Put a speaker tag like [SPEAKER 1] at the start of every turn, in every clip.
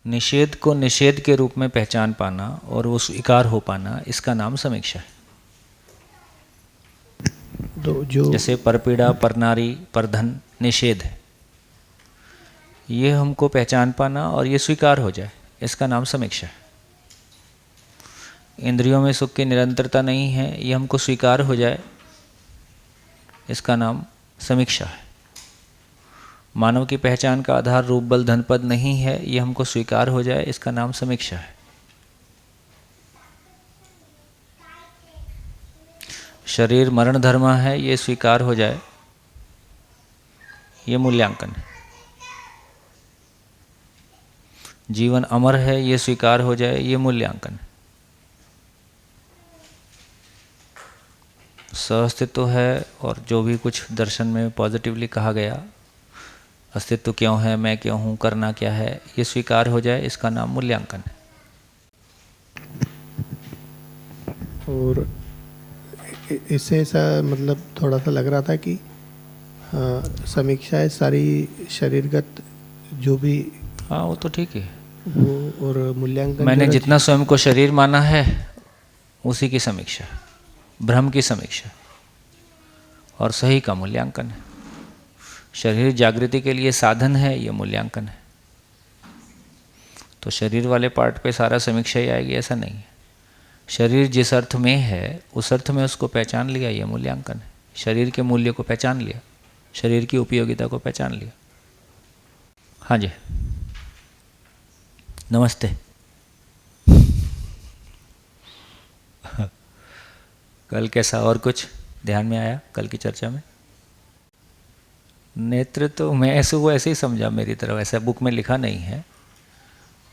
[SPEAKER 1] निषेध को निषेध के रूप में पहचान पाना और वो स्वीकार हो पाना, इसका नाम समीक्षा है।
[SPEAKER 2] तो जो
[SPEAKER 1] जैसे परपीड़ा, परनारी, परधन निषेध है, ये हमको पहचान पाना और ये स्वीकार हो जाए, इसका नाम समीक्षा है। इंद्रियों में सुख की निरंतरता नहीं है, ये हमको स्वीकार हो जाए, इसका नाम समीक्षा है। मानव की पहचान का आधार रूप, बल, धन, पद नहीं है, ये हमको स्वीकार हो जाए, इसका नाम समीक्षा है। शरीर मरण धर्म है, ये स्वीकार हो जाए, ये मूल्यांकन है। जीवन अमर है, ये स्वीकार हो जाए, ये मूल्यांकन है। सहअस्तित्व है, और जो भी कुछ दर्शन में पॉजिटिवली कहा गया, अस्तित्व क्यों है, मैं क्यों हूँ, करना क्या है, ये स्वीकार हो जाए, इसका नाम मूल्यांकन है।
[SPEAKER 2] और इससे ऐसा मतलब थोड़ा सा लग रहा था कि समीक्षा है सारी शरीरगत जो भी,
[SPEAKER 1] हाँ वो तो ठीक है,
[SPEAKER 2] वो और मूल्यांकन
[SPEAKER 1] मैंने जितना स्वयं को शरीर माना है उसी की समीक्षा, भ्रम की समीक्षा, और सही का मूल्यांकन है। शरीर जागृति के लिए साधन है, ये मूल्यांकन है। तो शरीर वाले पार्ट पे सारा समीक्षा ही आएगी, ऐसा नहीं है। शरीर जिस अर्थ में है उस अर्थ में उसको पहचान लिया, ये मूल्यांकन है। शरीर के मूल्य को पहचान लिया, शरीर की उपयोगिता को पहचान लिया। हाँ जी, नमस्ते। कल कैसा और कुछ ध्यान में आया कल की चर्चा में? नेत्र तो मैं ऐसे वो ऐसे ही समझा मेरी तरफ, ऐसा बुक में लिखा नहीं है।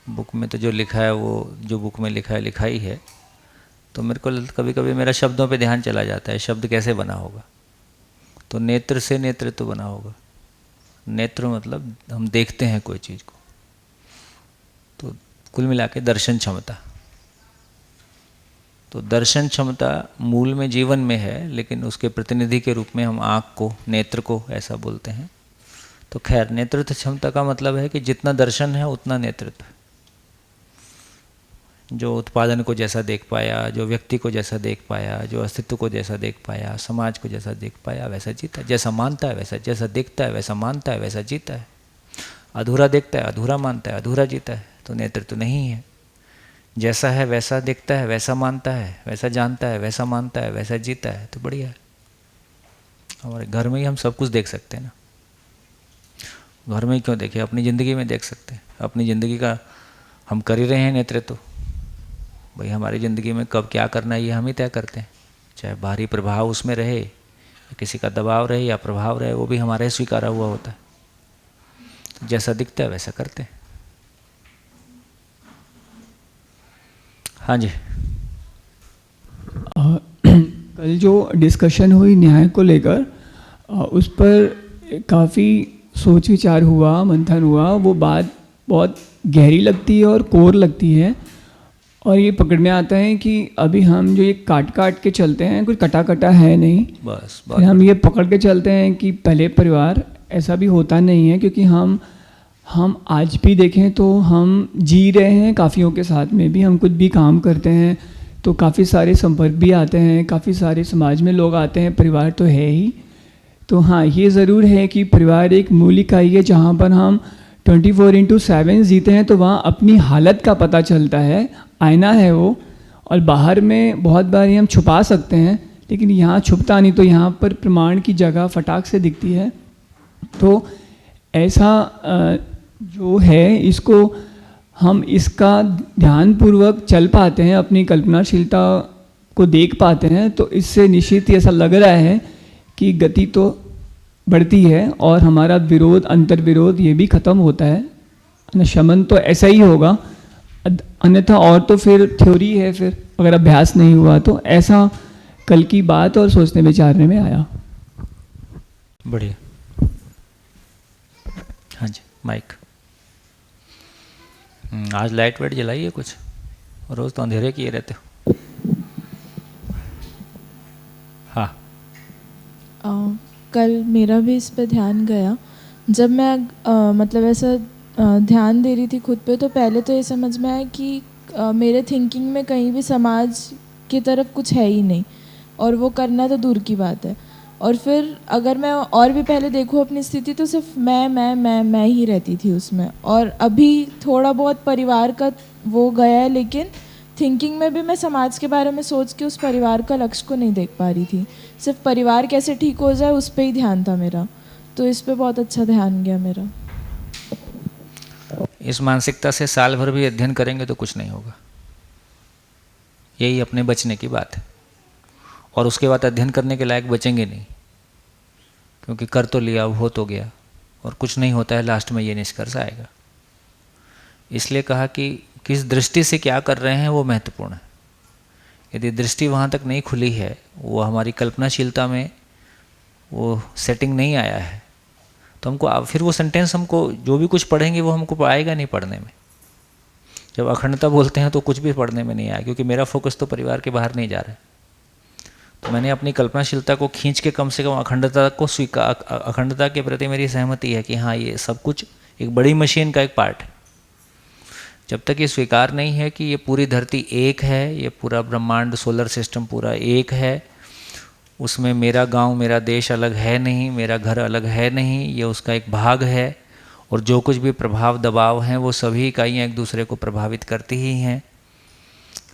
[SPEAKER 1] बुक में तो जो लिखा है वो जो बुक में लिखा है लिखा ही है। तो मेरे को कभी कभी मेरा शब्दों पे ध्यान चला जाता है, शब्द कैसे बना होगा। तो नेत्र से नेतृत्व बना होगा। नेत्र मतलब हम देखते हैं कोई चीज़ को, तो कुल मिला के दर्शन क्षमता। तो दर्शन क्षमता मूल में जीवन में है, लेकिन उसके प्रतिनिधि के रूप में हम आँख को, नेत्र को ऐसा बोलते हैं। तो खैर, नेतृत्व क्षमता का मतलब है कि जितना दर्शन है उतना नेतृत्व। जो उत्पादन को जैसा देख पाया, जो व्यक्ति को जैसा देख पाया, जो अस्तित्व को जैसा देख पाया, समाज को जैसा देख पाया, वैसा जीता। जैसा मानता है वैसा, जैसा देखता है वैसा मानता है वैसा जीता है। अधूरा देखता है, अधूरा मानता है, अधूरा जीता है, तो नेतृत्व नहीं है। जैसा है वैसा देखता है, वैसा मानता है, वैसा जानता है, वैसा मानता है, वैसा जीता है, तो बढ़िया है। हमारे घर में ही हम सब कुछ देख सकते हैं ना। घर में ही क्यों देखें, अपनी ज़िंदगी में देख सकते हैं। अपनी ज़िंदगी का हम कर ही रहे हैं नेतृत्व। भाई हमारी ज़िंदगी में कब क्या करना है ये हम ही तय करते हैं। चाहे बाहरी प्रभाव उसमें रहे, किसी का दबाव रहे या प्रभाव रहे, वो भी हमारे स्वीकारा हुआ होता है। जैसा दिखता है वैसा करते हैं। हाँ जी।
[SPEAKER 3] कल जो डिस्कशन हुई न्याय को लेकर, उस पर काफ़ी सोच विचार हुआ, मंथन हुआ। वो बात बहुत गहरी लगती है और कोर लगती है, और ये पकड़ में आता है कि अभी हम जो ये काट काट के चलते हैं, कुछ कटा कटा है नहीं।
[SPEAKER 1] बस
[SPEAKER 3] हम ये पकड़ के चलते हैं कि पहले परिवार ऐसा भी होता नहीं है, क्योंकि हम आज भी देखें तो हम जी रहे हैं काफ़ियों के साथ में भी। हम कुछ भी काम करते हैं तो काफ़ी सारे संपर्क भी आते हैं, काफ़ी सारे समाज में लोग आते हैं, परिवार तो है ही। तो हाँ, ये ज़रूर है कि परिवार एक मूल इकाई है जहाँ पर हम 24/7 जीते हैं। तो वहाँ अपनी हालत का पता चलता है, आईना है वो। और बाहर में बहुत बार हम छुपा सकते हैं, लेकिन यहाँ छुपता नहीं। तो यहाँ पर प्रमाण की जगह फटाक से दिखती है। तो ऐसा जो है, इसको हम इसका ध्यानपूर्वक चल पाते हैं, अपनी कल्पनाशीलता को देख पाते हैं, तो इससे निश्चित ही ऐसा लग रहा है कि गति तो बढ़ती है और हमारा विरोध, अंतर्विरोध ये भी ख़त्म होता है। शमन तो ऐसा ही होगा, अन्यथा और तो फिर थ्योरी है, फिर अगर अभ्यास नहीं हुआ तो। ऐसा कल की बात और सोचने विचारने में आया।
[SPEAKER 1] बढ़िया। हाँ जी, माइक। आज लाइट वाइट जलाइए कुछ, रोज़ तो अंधेरे किए रहते हो। हाँ।
[SPEAKER 4] कल मेरा भी इस पे ध्यान गया। जब मैं मतलब ऐसा ध्यान दे रही थी खुद पे, तो पहले तो ये समझ में आया कि मेरे थिंकिंग में कहीं भी समाज की तरफ कुछ है ही नहीं, और वो करना तो दूर की बात है। और फिर अगर मैं और भी पहले देखूँ अपनी स्थिति, तो सिर्फ मैं ही रहती थी उसमें। और अभी थोड़ा बहुत परिवार का वो गया है, लेकिन थिंकिंग में भी मैं समाज के बारे में सोच के उस परिवार का लक्ष्य को नहीं देख पा रही थी। सिर्फ परिवार कैसे ठीक हो जाए उस पर ही ध्यान था मेरा, तो इस पे बहुत अच्छा ध्यान गया मेरा।
[SPEAKER 1] इस मानसिकता से साल भर भी अध्ययन करेंगे तो कुछ नहीं होगा, यही अपने बचने की बात है। और उसके बाद अध्ययन करने के लायक बचेंगे नहीं, क्योंकि कर तो लिया, हो तो गया, और कुछ नहीं होता है, लास्ट में ये निष्कर्ष आएगा। इसलिए कहा कि किस दृष्टि से क्या कर रहे हैं वो महत्वपूर्ण है। यदि दृष्टि वहाँ तक नहीं खुली है, वो हमारी कल्पनाशीलता में वो सेटिंग नहीं आया है, तो हमको फिर वो सेंटेंस हमको जो भी कुछ पढ़ेंगे वो हमको आएगा नहीं पढ़ने में। जब अखंडता बोलते हैं तो कुछ भी पढ़ने में नहीं आया, क्योंकि मेरा फोकस तो परिवार के बाहर नहीं जा रहा है। तो मैंने अपनी कल्पनाशीलता को खींच के कम से कम अखंडता को स्वीकार, अखंडता के प्रति मेरी सहमति है कि हाँ, ये सब कुछ एक बड़ी मशीन का एक पार्ट है। जब तक ये स्वीकार नहीं है कि ये पूरी धरती एक है, ये पूरा ब्रह्मांड सोलर सिस्टम पूरा एक है, उसमें मेरा गांव मेरा देश अलग है नहीं, मेरा घर अलग है नहीं, ये उसका एक भाग है, और जो कुछ भी प्रभाव दबाव हैं वो सभी इकाइयाँ एक दूसरे को प्रभावित करती ही हैं,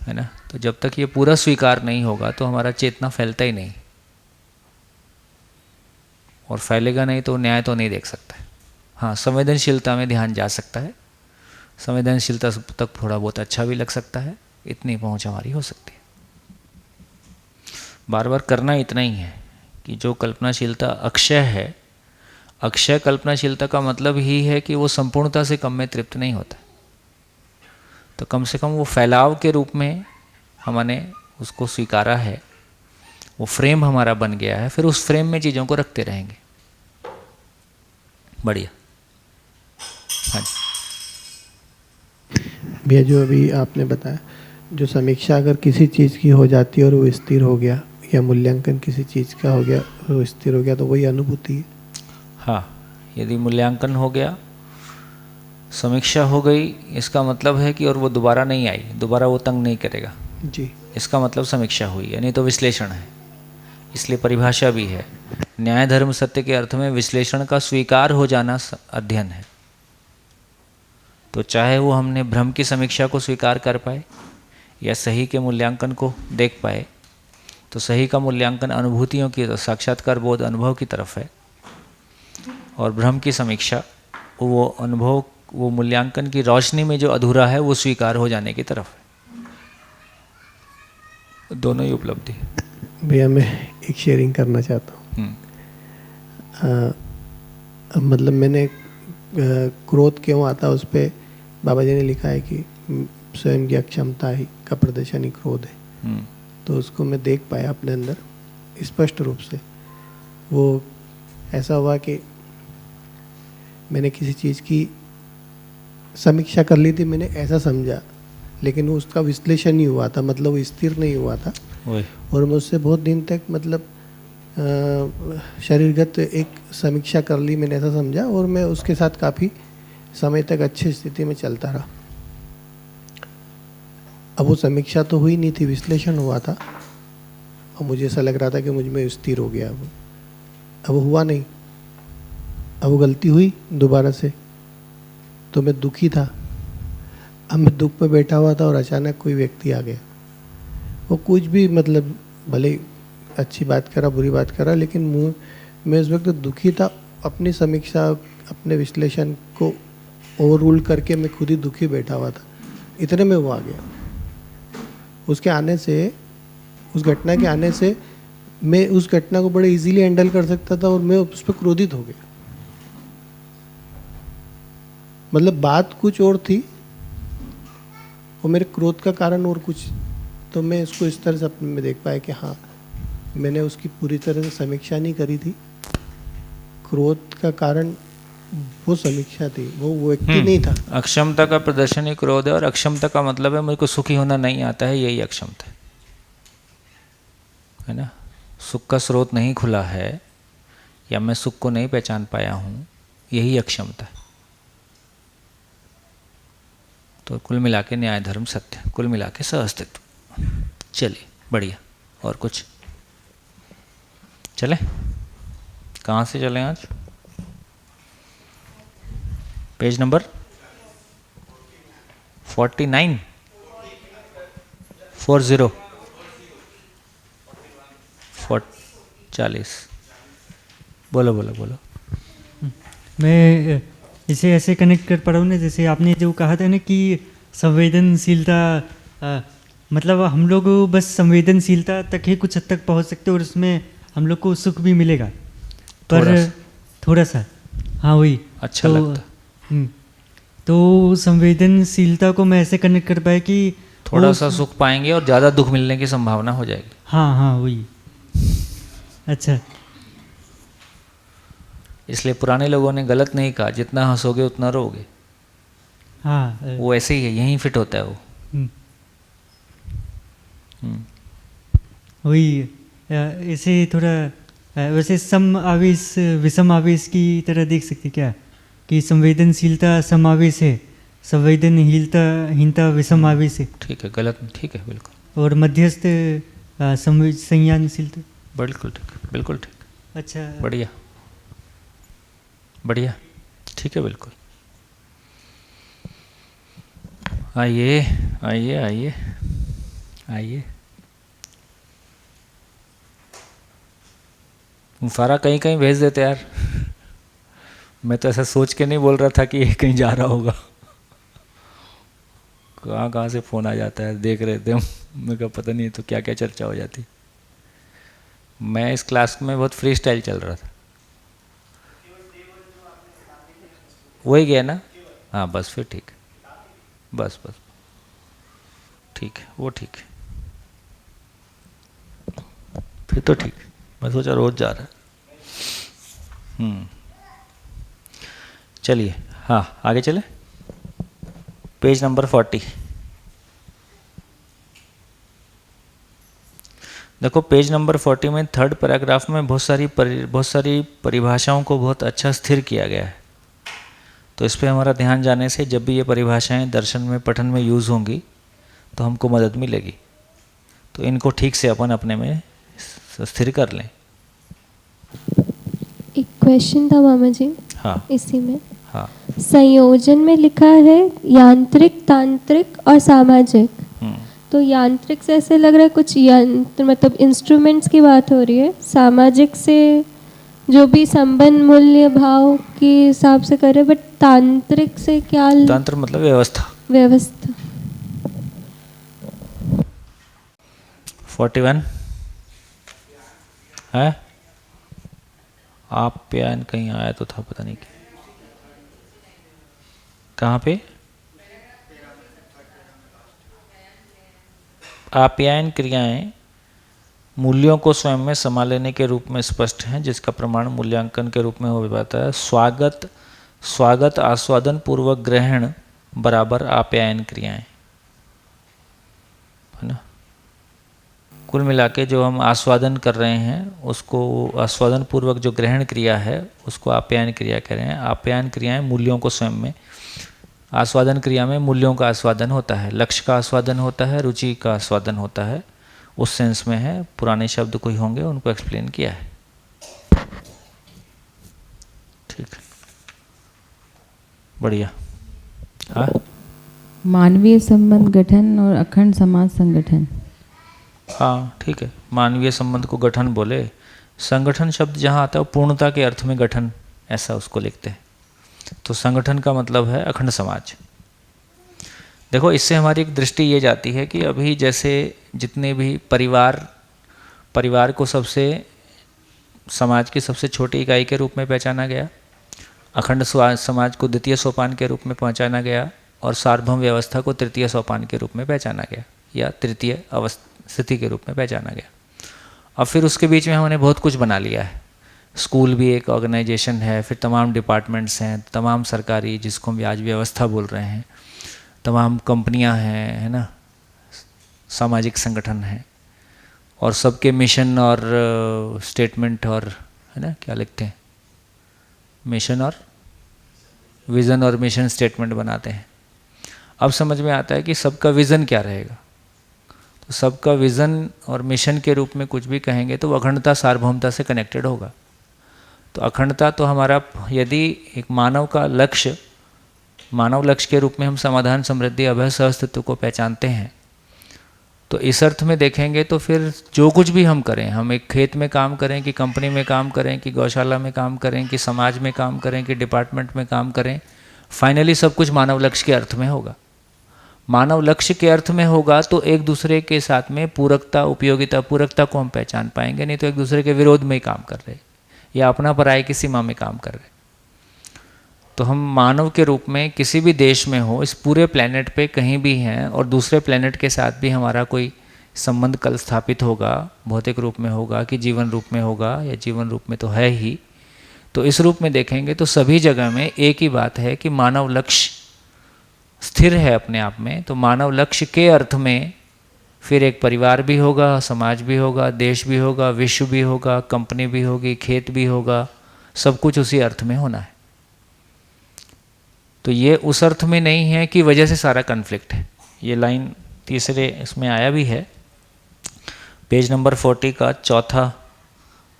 [SPEAKER 1] है ना। तो जब तक ये पूरा स्वीकार नहीं होगा तो हमारा चेतना फैलता ही नहीं, और फैलेगा नहीं तो न्याय तो नहीं देख सकता है। हाँ, संवेदनशीलता में ध्यान जा सकता है, संवेदनशीलता तक थोड़ा बहुत अच्छा भी लग सकता है, इतनी पहुँच हमारी हो सकती है। बार बार करना इतना ही है कि जो कल्पनाशीलता अक्षय है, अक्षय कल्पनाशीलता का मतलब ही है कि वो संपूर्णता से कम में तृप्त नहीं होता, तो कम से कम वो फैलाव के रूप में हमने उसको स्वीकारा है, वो फ्रेम हमारा बन गया है, फिर उस फ्रेम में चीज़ों को रखते रहेंगे। बढ़िया। हाँ जी
[SPEAKER 2] भैया, जो अभी आपने बताया, जो समीक्षा अगर किसी चीज़ की हो जाती है और वो स्थिर हो गया, या मूल्यांकन किसी चीज़ का हो गया और वो स्थिर हो गया, तो वही अनुभूति है।
[SPEAKER 1] हाँ, यदि मूल्यांकन हो गया, समीक्षा हो गई, इसका मतलब है कि और वो दोबारा नहीं आई, दोबारा वो तंग नहीं करेगा
[SPEAKER 2] जी,
[SPEAKER 1] इसका मतलब समीक्षा हुई, यानी तो विश्लेषण है। इसलिए परिभाषा भी है, न्याय धर्म सत्य के अर्थ में विश्लेषण का स्वीकार हो जाना अध्ययन है। तो चाहे वो हमने भ्रम की समीक्षा को स्वीकार कर पाए या सही के मूल्यांकन को देख पाए, तो सही का मूल्यांकन अनुभूतियों की, साक्षात्कार बोध अनुभव की तरफ है, और भ्रम की समीक्षा वो अनुभव, वो मूल्यांकन की रोशनी में जो अधूरा है वो स्वीकार हो जाने की तरफ है। दोनों ही उपलब्धि।
[SPEAKER 2] भैया मैं एक शेयरिंग करना चाहता हूँ। मतलब मैंने क्रोध क्यों आता है उस पर बाबा जी ने लिखा है कि स्वयं की अक्षमता ही का प्रदर्शन ही क्रोध है। तो उसको मैं देख पाया अपने अंदर स्पष्ट रूप से। वो ऐसा हुआ कि मैंने किसी चीज़ की समीक्षा कर ली थी, मैंने ऐसा समझा, लेकिन वो उसका विश्लेषण नहीं हुआ था, मतलब वो स्थिर नहीं हुआ था। और मैं उससे बहुत दिन तक मतलब शरीरगत एक समीक्षा कर ली, मैंने ऐसा समझा, और मैं उसके साथ काफ़ी समय तक अच्छी स्थिति में चलता रहा। अब वो समीक्षा तो हुई नहीं थी, विश्लेषण हुआ था, और मुझे ऐसा लग रहा था कि मुझ में स्थिर हो गया। अब वो हुआ नहीं, अब वो गलती हुई दोबारा से, तो मैं दुखी था। अब मैं दुख पे बैठा हुआ था और अचानक कोई व्यक्ति आ गया, वो कुछ भी मतलब भले अच्छी बात करा बुरी बात करा, लेकिन मैं उस वक्त दुखी था। अपनी समीक्षा अपने विश्लेषण को ओवर रूल करके मैं खुद ही दुखी बैठा हुआ था। इतने में वो आ गया। उसके आने से, उस घटना के आने से मैं उस घटना को बड़े इजीली हैंडल कर सकता था, और मैं उस पर क्रोधित हो गया। मतलब बात कुछ और थी और मेरे क्रोध का कारण और कुछ। तो मैं इसको इस तरह से अपने में देख पाया कि हाँ, मैंने उसकी पूरी तरह से समीक्षा नहीं करी थी। क्रोध का कारण वो समीक्षा थी, वो व्यक्ति नहीं था।
[SPEAKER 1] अक्षमता का प्रदर्शन ही क्रोध है, और अक्षमता का मतलब है मुझको सुखी होना नहीं आता है, यही अक्षमता है ना। सुख का स्रोत नहीं खुला है, या मैं सुख को नहीं पहचान पाया हूँ, यही अक्षमता है। तो कुल मिला के न्याय धर्म सत्य, कुल मिला के सहअस्तित्व। चलिए बढ़िया। और कुछ चले? कहाँ से चलें आज? पेज नंबर 49 40 बोलो बोलो बोलो।
[SPEAKER 5] मैं इसे ऐसे कनेक्ट कर पा रहा हूँ ना, जैसे आपने जो कहा था ना कि संवेदनशीलता, मतलब हम लोग बस संवेदनशीलता तक ही कुछ हद तक पहुँच सकते और उसमें हम लोग को सुख भी मिलेगा, पर थोड़ा सा हाँ वही
[SPEAKER 1] अच्छा लगता।
[SPEAKER 5] तो संवेदनशीलता को मैं ऐसे कनेक्ट कर पाया कि
[SPEAKER 1] थोड़ा सा सुख पाएंगे और ज़्यादा दुख मिलने की संभावना हो जाएगी।
[SPEAKER 5] हाँ हाँ वही। अच्छा,
[SPEAKER 1] इसलिए पुराने लोगों ने गलत नहीं कहा, जितना हंसोगे उतना रोगे।
[SPEAKER 5] हाँ
[SPEAKER 1] वो ऐसे ही है, यहीं फिट होता है वो।
[SPEAKER 5] वही ऐसे थोड़ा वैसे सम आवेश विषम आवेश की तरह देख सकते क्या, कि संवेदनशीलता समावेश है, संवेदनहीनता विषम आवेश है।
[SPEAKER 1] ठीक है, गलत ठीक है बिल्कुल।
[SPEAKER 5] और मध्यस्थ संज्ञानशीलता।
[SPEAKER 1] बिल्कुल ठीक, बिल्कुल ठीक।
[SPEAKER 5] अच्छा
[SPEAKER 1] बढ़िया बढ़िया, ठीक है बिल्कुल। आइए आइए आइए आइए। सारा कहीं कहीं भेज देते यार। मैं तो ऐसा सोच के नहीं बोल रहा था कि ये कहीं जा रहा होगा। कहाँ कहाँ से फ़ोन आ जाता है, देख रहे थे हम। मैं कहा पता नहीं तो क्या क्या चर्चा हो जाती। मैं इस क्लास में बहुत फ्री स्टाइल चल रहा था। वही गया ना? हाँ बस फिर ठीक है, बस बस ठीक है, वो ठीक है, फिर तो ठीक है। मैं सोचा रोज जा रहा है। चलिए हाँ आगे चले। Page number 40। देखो पेज नंबर 40 में थर्ड पैराग्राफ में बहुत सारी परिभाषाओं को बहुत अच्छा स्थिर किया गया है। तो इस पर हमारा ध्यान जाने से जब भी ये परिभाषाएं दर्शन में पठन में यूज़ होंगी तो हमको मदद मिलेगी। तो इनको ठीक से अपन अपने में स्थिर कर लें।
[SPEAKER 6] एक क्वेश्चन था मामा जी।
[SPEAKER 1] हाँ
[SPEAKER 6] इसी में
[SPEAKER 1] हाँ
[SPEAKER 6] संयोजन में लिखा है यांत्रिक, तांत्रिक और सामाजिक। तो यांत्रिक से ऐसे लग रहा है कुछ यंत्र मतलब इंस्ट्रूमेंट्स की बात हो रही है। सामाजिक से जो भी संबंध मूल्य भाव के हिसाब से करे, बट तांत्रिक से क्या?
[SPEAKER 1] तंत्र मतलब व्यवस्था।
[SPEAKER 6] व्यवस्था।
[SPEAKER 1] 41 है। आप्यायन कहीं आया तो था, पता नहीं क्या, कहाँ पे? आप्यायन क्रियाएं मूल्यों को स्वयं में समा लेने के रूप में स्पष्ट हैं, जिसका प्रमाण मूल्यांकन के रूप में हो जाता है। स्वागत आस्वादन पूर्वक ग्रहण बराबर आप्यायन क्रियाएं, है ना। कुल मिला के जो हम आस्वादन कर रहे हैं उसको, आस्वादन पूर्वक जो ग्रहण क्रिया है उसको आप्यायन क्रिया कह रहे हैं। आप्यायन क्रियाएं मूल्यों को स्वयं में, आस्वादन क्रिया में मूल्यों का आस्वादन होता है, लक्ष्य का आस्वादन होता है, रुचि का आस्वादन होता है, उस सेंस में है। पुराने शब्द कोई होंगे उनको एक्सप्लेन किया है। ठीक, बढ़िया। हाँ,
[SPEAKER 7] मानवीय संबंध गठन और अखंड समाज संगठन।
[SPEAKER 1] हाँ ठीक है, मानवीय संबंध को गठन बोले। संगठन शब्द जहाँ आता है वो पूर्णता के अर्थ में गठन, ऐसा उसको लिखते हैं। तो संगठन का मतलब है अखंड समाज। देखो इससे हमारी एक दृष्टि ये जाती है कि अभी जैसे जितने भी परिवार को सबसे, समाज की सबसे छोटी इकाई के रूप में पहचाना गया, अखंड समाज को द्वितीय सोपान के रूप में पहचाना गया, और सार्वभौम व्यवस्था को तृतीय सोपान के रूप में पहचाना गया, या तृतीय स्थिति के रूप में पहचाना गया। अब फिर उसके बीच में हमने बहुत कुछ बना लिया है। स्कूल भी एक ऑर्गेनाइजेशन है, फिर तमाम डिपार्टमेंट्स हैं, तमाम सरकारी, जिसको हम आज व्यवस्था बोल रहे हैं, तमाम कंपनियां हैं, है ना, सामाजिक संगठन हैं, और सबके मिशन और स्टेटमेंट और, है ना, क्या लिखते हैं, मिशन और विज़न और मिशन स्टेटमेंट बनाते हैं। अब समझ में आता है कि सबका विज़न क्या रहेगा। तो सबका विज़न और मिशन के रूप में कुछ भी कहेंगे तो वो अखंडता सार्वभौमता से कनेक्टेड होगा। तो अखंडता तो हमारा, यदि एक मानव का लक्ष्य, मानव लक्ष्य के रूप में हम समाधान, समृद्धि, अभय, सहअस्तित्व को पहचानते हैं, तो इस अर्थ में देखेंगे तो फिर जो कुछ भी हम करें, हम एक खेत में काम करें कि कंपनी में काम करें कि गौशाला में काम करें कि समाज में काम करें कि डिपार्टमेंट में काम करें, फाइनली सब कुछ मानव लक्ष्य के अर्थ में होगा। मानव लक्ष्य के अर्थ में होगा तो एक दूसरे के साथ में पूरकता, उपयोगिता, पूरकता को हम पहचान पाएंगे, नहीं तो एक दूसरे के विरोध में ही काम कर रहे या अपना पराये की सीमा में काम कर रहे। तो हम मानव के रूप में किसी भी देश में हो, इस पूरे प्लेनेट पे कहीं भी हैं और दूसरे प्लेनेट के साथ भी हमारा कोई संबंध कल स्थापित होगा, भौतिक रूप में होगा कि जीवन रूप में होगा, या जीवन रूप में तो है ही, तो इस रूप में देखेंगे तो सभी जगह में एक ही बात है कि मानव लक्ष्य स्थिर है अपने आप में। तो मानव लक्ष्य के अर्थ में फिर एक परिवार भी होगा, समाज भी होगा, देश भी होगा, विश्व भी होगा, कंपनी भी होगी, खेत भी होगा, सब कुछ उसी अर्थ में होना है। तो ये उस अर्थ में नहीं है कि वजह से सारा कन्फ्लिक्ट है। ये लाइन तीसरे इसमें आया भी है, पेज नंबर 40 का चौथा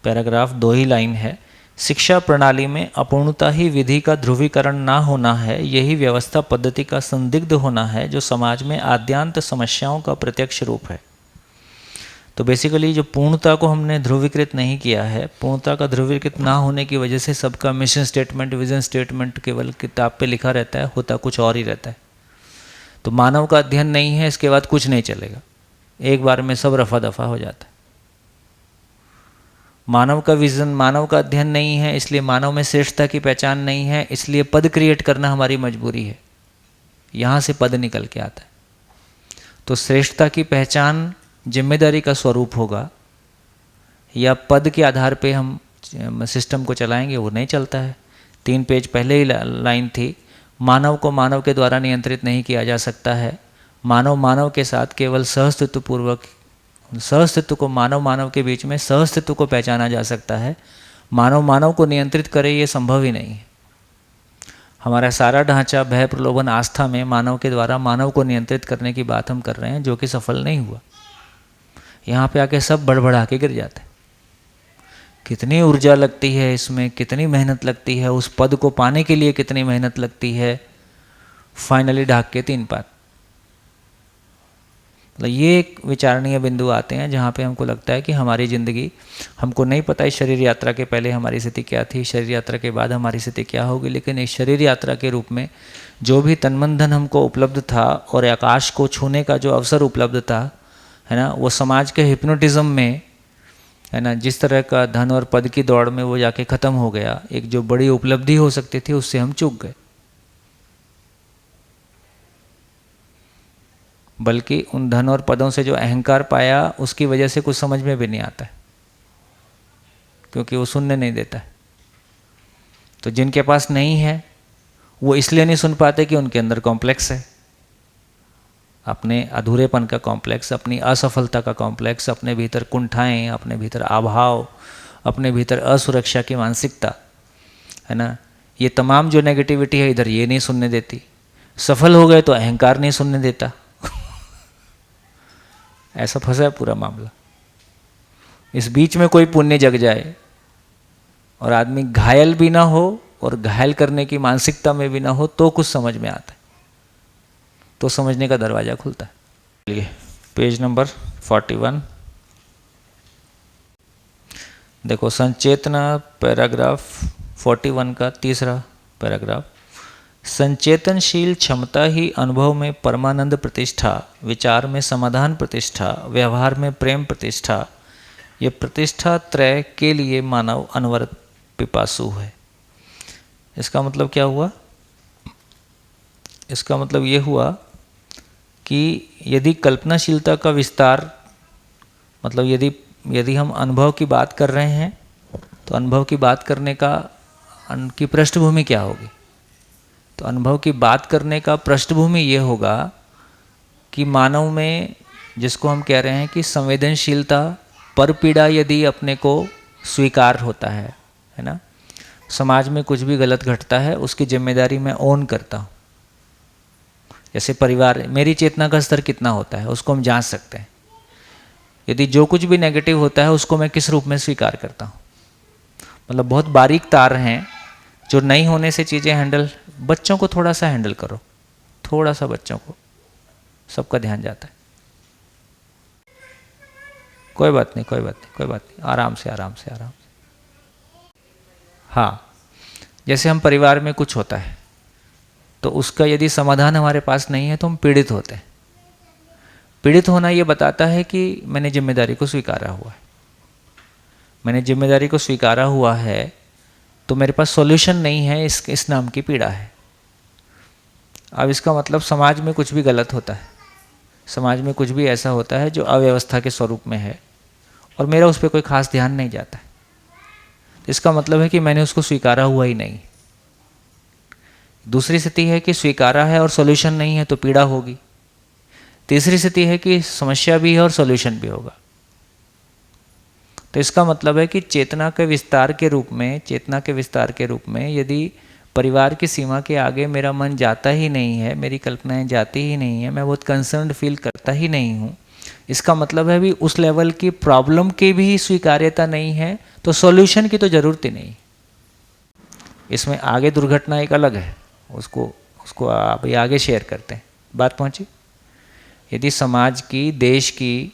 [SPEAKER 1] पैराग्राफ, 2 ही लाइन है। शिक्षा प्रणाली में अपूर्णता ही विधि का ध्रुवीकरण ना होना है, यही व्यवस्था पद्धति का संदिग्ध होना है, जो समाज में आद्यांत समस्याओं का प्रत्यक्ष रूप है। तो बेसिकली जो पूर्णता को हमने ध्रुवीकृत नहीं किया है, पूर्णता का ध्रुवीकृत ना होने की वजह से सबका मिशन स्टेटमेंट, विजन स्टेटमेंट केवल किताब पे लिखा रहता है, होता कुछ और ही रहता है। तो मानव का अध्ययन नहीं है, इसके बाद कुछ नहीं चलेगा, एक बार में सब रफा दफा हो जाता है। मानव का विजन, मानव का अध्ययन नहीं है, इसलिए मानव में श्रेष्ठता की पहचान नहीं है, इसलिए पद क्रिएट करना हमारी मजबूरी है, यहाँ से पद निकल के आता है। तो श्रेष्ठता की पहचान जिम्मेदारी का स्वरूप होगा, या पद के आधार पे हम सिस्टम को चलाएंगे, वो नहीं चलता है। 3 पेज पहले ही लाइन थी, मानव को मानव के द्वारा नियंत्रित नहीं किया जा सकता है। मानव मानव के साथ केवल सहअस्तित्व पूर्वक, सहअस्तित्व को मानव मानव के बीच में सहअस्तित्व को पहचाना जा सकता है। मानव मानव को नियंत्रित करे ये संभव ही नहीं है। हमारा सारा ढांचा भय, प्रलोभन, आस्था में मानव के द्वारा मानव को नियंत्रित करने की बात हम कर रहे हैं, जो कि सफल नहीं हुआ। यहाँ पे आके सब बड़बड़ा के गिर जाते हैं। कितनी ऊर्जा लगती है इसमें, कितनी मेहनत लगती है, उस पद को पाने के लिए कितनी मेहनत लगती है, फाइनली ढाक के 3 पात। मतलब ये एक विचारणीय बिंदु आते हैं जहाँ पे हमको लगता है कि हमारी ज़िंदगी, हमको नहीं पता इस शरीर यात्रा के पहले हमारी स्थिति क्या थी, शरीर यात्रा के बाद हमारी स्थिति क्या होगी, लेकिन इस शरीर यात्रा के रूप में जो भी तन धन हमको उपलब्ध था और आकाश को छूने का जो अवसर उपलब्ध था, है ना, वो समाज के हिप्नोटिज्म में, है ना, जिस तरह का धन और पद की दौड़ में वो जाके ख़त्म हो गया। एक जो बड़ी उपलब्धि हो सकती थी उससे हम चूक गए, बल्कि उन धन और पदों से जो अहंकार पाया उसकी वजह से कुछ समझ में भी नहीं आता है, क्योंकि वो सुनने नहीं देता है। तो जिनके पास नहीं है वो इसलिए नहीं सुन पाते कि उनके अंदर कॉम्प्लेक्स है, अपने अधूरेपन का कॉम्प्लेक्स, अपनी असफलता का कॉम्प्लेक्स, अपने भीतर कुंठाएं, अपने भीतर अभाव, अपने भीतर असुरक्षा की मानसिकता, है ना, ये तमाम जो नेगेटिविटी है इधर ये नहीं सुनने देती। सफल हो गए तो अहंकार नहीं सुनने देता। ऐसा फंसा है पूरा मामला। इस बीच में कोई पुण्य जग जाए और आदमी घायल भी ना हो और घायल करने की मानसिकता में भी ना हो तो कुछ समझ में आता है, तो समझने का दरवाज़ा खुलता है। चलिए पेज नंबर 41 देखो, संचेतना पैराग्राफ 41 का तीसरा पैराग्राफ। संचेतनशील क्षमता ही अनुभव में परमानंद प्रतिष्ठा, विचार में समाधान प्रतिष्ठा, व्यवहार में प्रेम प्रतिष्ठा, ये प्रतिष्ठा त्रय के लिए मानव अनवरत पिपासु है। इसका मतलब क्या हुआ? इसका मतलब ये हुआ कि यदि कल्पनाशीलता का विस्तार, मतलब यदि हम अनुभव की बात कर रहे हैं तो अनुभव की बात करने की पृष्ठभूमि क्या होगी? तो अनुभव की बात करने का पृष्ठभूमि ये होगा कि मानव में, जिसको हम कह रहे हैं कि संवेदनशीलता, पर पीड़ा यदि अपने को स्वीकार होता है ना, समाज में कुछ भी गलत घटता है उसकी जिम्मेदारी मैं ओन करता हूँ। जैसे परिवार, मेरी चेतना का स्तर कितना होता है उसको हम जांच सकते हैं। यदि जो कुछ भी नेगेटिव होता है उसको मैं किस रूप में स्वीकार करता हूँ। मतलब बहुत बारीक तार हैं जो नहीं होने से चीज़ें हैंडल, बच्चों को थोड़ा सा हैंडल करो, थोड़ा सा बच्चों को, सबका ध्यान जाता है। कोई बात नहीं, कोई बात नहीं, कोई बात नहीं, आराम से आराम से आराम से। हाँ, जैसे हम परिवार में कुछ होता है तो उसका यदि समाधान हमारे पास नहीं है तो हम पीड़ित होते हैं। पीड़ित होना ये बताता है कि मैंने जिम्मेदारी को स्वीकारा हुआ है। मैंने जिम्मेदारी को स्वीकारा हुआ है तो मेरे पास सॉल्यूशन नहीं है, इस नाम की पीड़ा है। अब इसका मतलब समाज में कुछ भी गलत होता है, समाज में कुछ भी ऐसा होता है जो अव्यवस्था के स्वरूप में है और मेरा उस पर कोई खास ध्यान नहीं जाता है, इसका मतलब है कि मैंने उसको स्वीकारा हुआ ही नहीं। दूसरी स्थिति है कि स्वीकारा है और सॉल्यूशन नहीं है तो पीड़ा होगी। तीसरी स्थिति है कि समस्या भी है और सॉल्यूशन भी होगा। तो इसका मतलब है कि चेतना के विस्तार के रूप में, चेतना के विस्तार के रूप में यदि परिवार की सीमा के आगे मेरा मन जाता ही नहीं है, मेरी कल्पनाएं जाती ही नहीं है, मैं बहुत कंसर्न्ड फील करता ही नहीं हूँ, इसका मतलब है भी उस लेवल की प्रॉब्लम की भी स्वीकार्यता नहीं है तो सॉल्यूशन की तो ज़रूरत ही नहीं। इसमें आगे दुर्घटना एक अलग है, उसको आप आगे शेयर करते हैं। बात पहुँची? यदि समाज की, देश की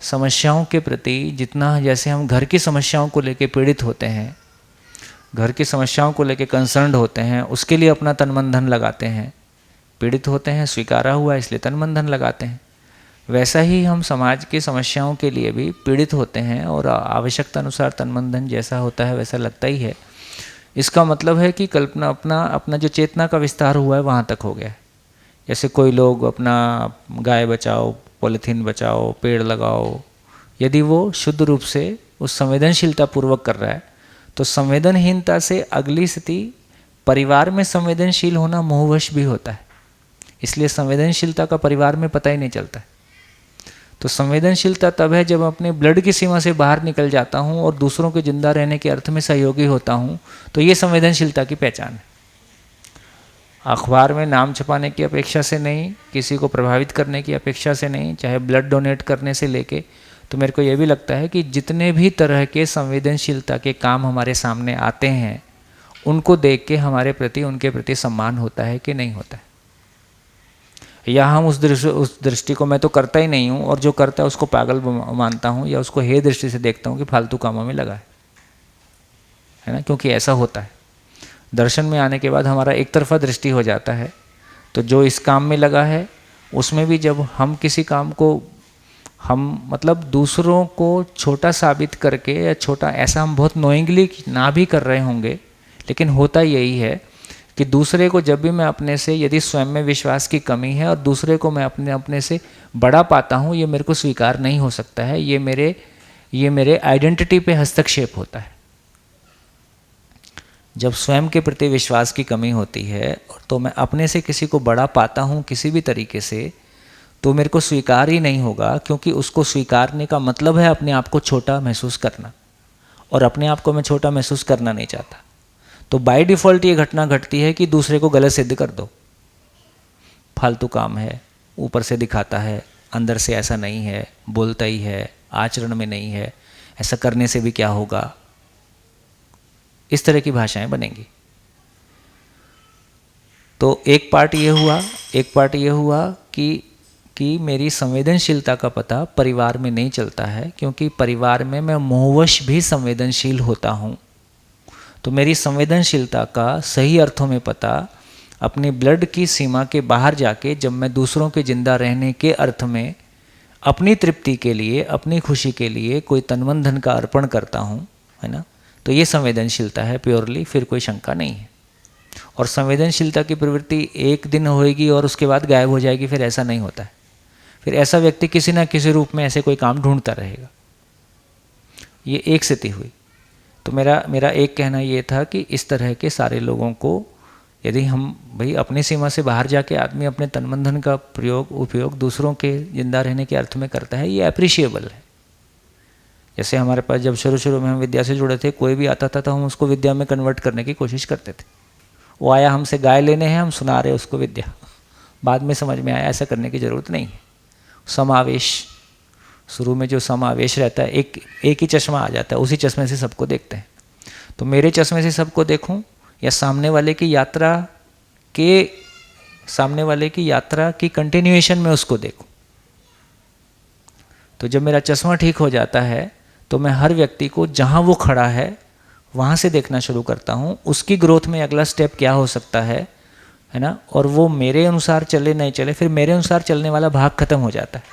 [SPEAKER 1] समस्याओं के प्रति जितना, जैसे हम घर की समस्याओं को लेकर पीड़ित होते हैं, घर की समस्याओं को लेकर कंसर्न्ड होते हैं, उसके लिए अपना तन मन धन लगाते हैं, पीड़ित होते हैं, स्वीकारा हुआ इसलिए तन मन धन लगाते हैं, वैसा ही हम समाज की समस्याओं के लिए भी पीड़ित होते हैं और आवश्यकता अनुसार तन मन धन जैसा होता है वैसा लगता ही है। इसका मतलब है कि कल्पना अपना जो चेतना का विस्तार हुआ है वहाँ तक हो गया है। जैसे कोई लोग अपना गाय बचाओ, पॉलीथीन बचाओ, पेड़ लगाओ, यदि वो शुद्ध रूप से उस संवेदनशीलता पूर्वक कर रहा है तो संवेदनहीनता से अगली स्थिति परिवार में संवेदनशील होना मोहवश भी होता है, इसलिए संवेदनशीलता का परिवार में पता ही नहीं चलता है। तो संवेदनशीलता तब है जब अपने ब्लड की सीमा से बाहर निकल जाता हूँ और दूसरों के जिंदा रहने के अर्थ में सहयोगी होता हूँ, तो ये संवेदनशीलता की पहचान है। अखबार में नाम छपाने की अपेक्षा से नहीं, किसी को प्रभावित करने की अपेक्षा से नहीं, चाहे ब्लड डोनेट करने से लेके, तो मेरे को ये भी लगता है कि जितने भी तरह के संवेदनशीलता के काम हमारे सामने आते हैं उनको देख के हमारे प्रति, उनके प्रति सम्मान होता है कि नहीं होता है, या हम उस दृष्टि को मैं तो करता ही नहीं हूँ और जो करता है उसको पागल मानता हूँ या उसको हे दृष्टि से देखता हूँ कि फालतू कामों में लगा है ना, क्योंकि ऐसा होता है। दर्शन में आने के बाद हमारा एक तरफा दृष्टि हो जाता है, तो जो इस काम में लगा है उसमें भी जब हम किसी काम को हम मतलब दूसरों को छोटा साबित करके या छोटा, ऐसा हम बहुत नोइंगली ना भी कर रहे होंगे, लेकिन होता यही है कि दूसरे को जब भी मैं अपने से, यदि स्वयं में विश्वास की कमी है और दूसरे को मैं अपने से बड़ा पाता हूँ, ये मेरे को स्वीकार नहीं हो सकता है, ये मेरे आइडेंटिटी पे हस्तक्षेप होता है। जब स्वयं के प्रति विश्वास की कमी होती है तो मैं अपने से किसी को बड़ा पाता हूँ किसी भी तरीके से, तो मेरे को स्वीकार ही नहीं होगा, क्योंकि उसको स्वीकारने का मतलब है अपने आप को छोटा महसूस करना, और अपने आप को मैं छोटा महसूस करना नहीं चाहता। तो बाय डिफ़ॉल्ट ये घटना घटती है कि दूसरे को गलत सिद्ध कर दो, फालतू काम है, ऊपर से दिखाता है, अंदर से ऐसा नहीं है, बोलता ही है, आचरण में नहीं है, ऐसा करने से भी क्या होगा, इस तरह की भाषाएं बनेंगी। तो एक पार्ट ये हुआ कि मेरी संवेदनशीलता का पता परिवार में नहीं चलता है, क्योंकि परिवार में मैं मोहवश भी संवेदनशील होता हूँ। तो मेरी संवेदनशीलता का सही अर्थों में पता अपने ब्लड की सीमा के बाहर जाके, जब मैं दूसरों के जिंदा रहने के अर्थ में अपनी तृप्ति के लिए, अपनी खुशी के लिए कोई तनमन धन का अर्पण करता हूँ, है ना, तो ये संवेदनशीलता है प्योरली, फिर कोई शंका नहीं है। और संवेदनशीलता की प्रवृत्ति एक दिन होएगी और उसके बाद गायब हो जाएगी, फिर ऐसा नहीं होता है। फिर ऐसा व्यक्ति किसी ना किसी रूप में ऐसे कोई काम ढूंढता रहेगा। ये एक स्थिति हुई। तो मेरा एक कहना ये था कि इस तरह के सारे लोगों को, यदि हम भाई अपनी सीमा से बाहर जाके आदमी अपने तन धन का उपयोग दूसरों के जिंदा रहने के अर्थ में करता है, ये अप्रिशिएबल है। जैसे हमारे पास जब शुरू में हम विद्या से जुड़े थे, कोई भी आता था तो हम उसको विद्या में कन्वर्ट करने की कोशिश करते थे। वो आया हमसे गाय लेने हैं, हम सुना रहे उसको विद्या, बाद में समझ में आया ऐसा करने की ज़रूरत नहीं है। समावेश, शुरू में जो समावेश रहता है, एक ही चश्मा आ जाता है, उसी चश्मे से सबको देखते हैं। तो मेरे चश्मे से सबको देखूं या सामने वाले की यात्रा की कंटिन्यूएशन में उसको देखूं। तो जब मेरा चश्मा ठीक हो जाता है तो मैं हर व्यक्ति को जहाँ वो खड़ा है वहाँ से देखना शुरू करता हूँ, उसकी ग्रोथ में अगला स्टेप क्या हो सकता है ना, और वो मेरे अनुसार चले नहीं चले, फिर मेरे अनुसार चलने वाला भाग खत्म हो जाता है।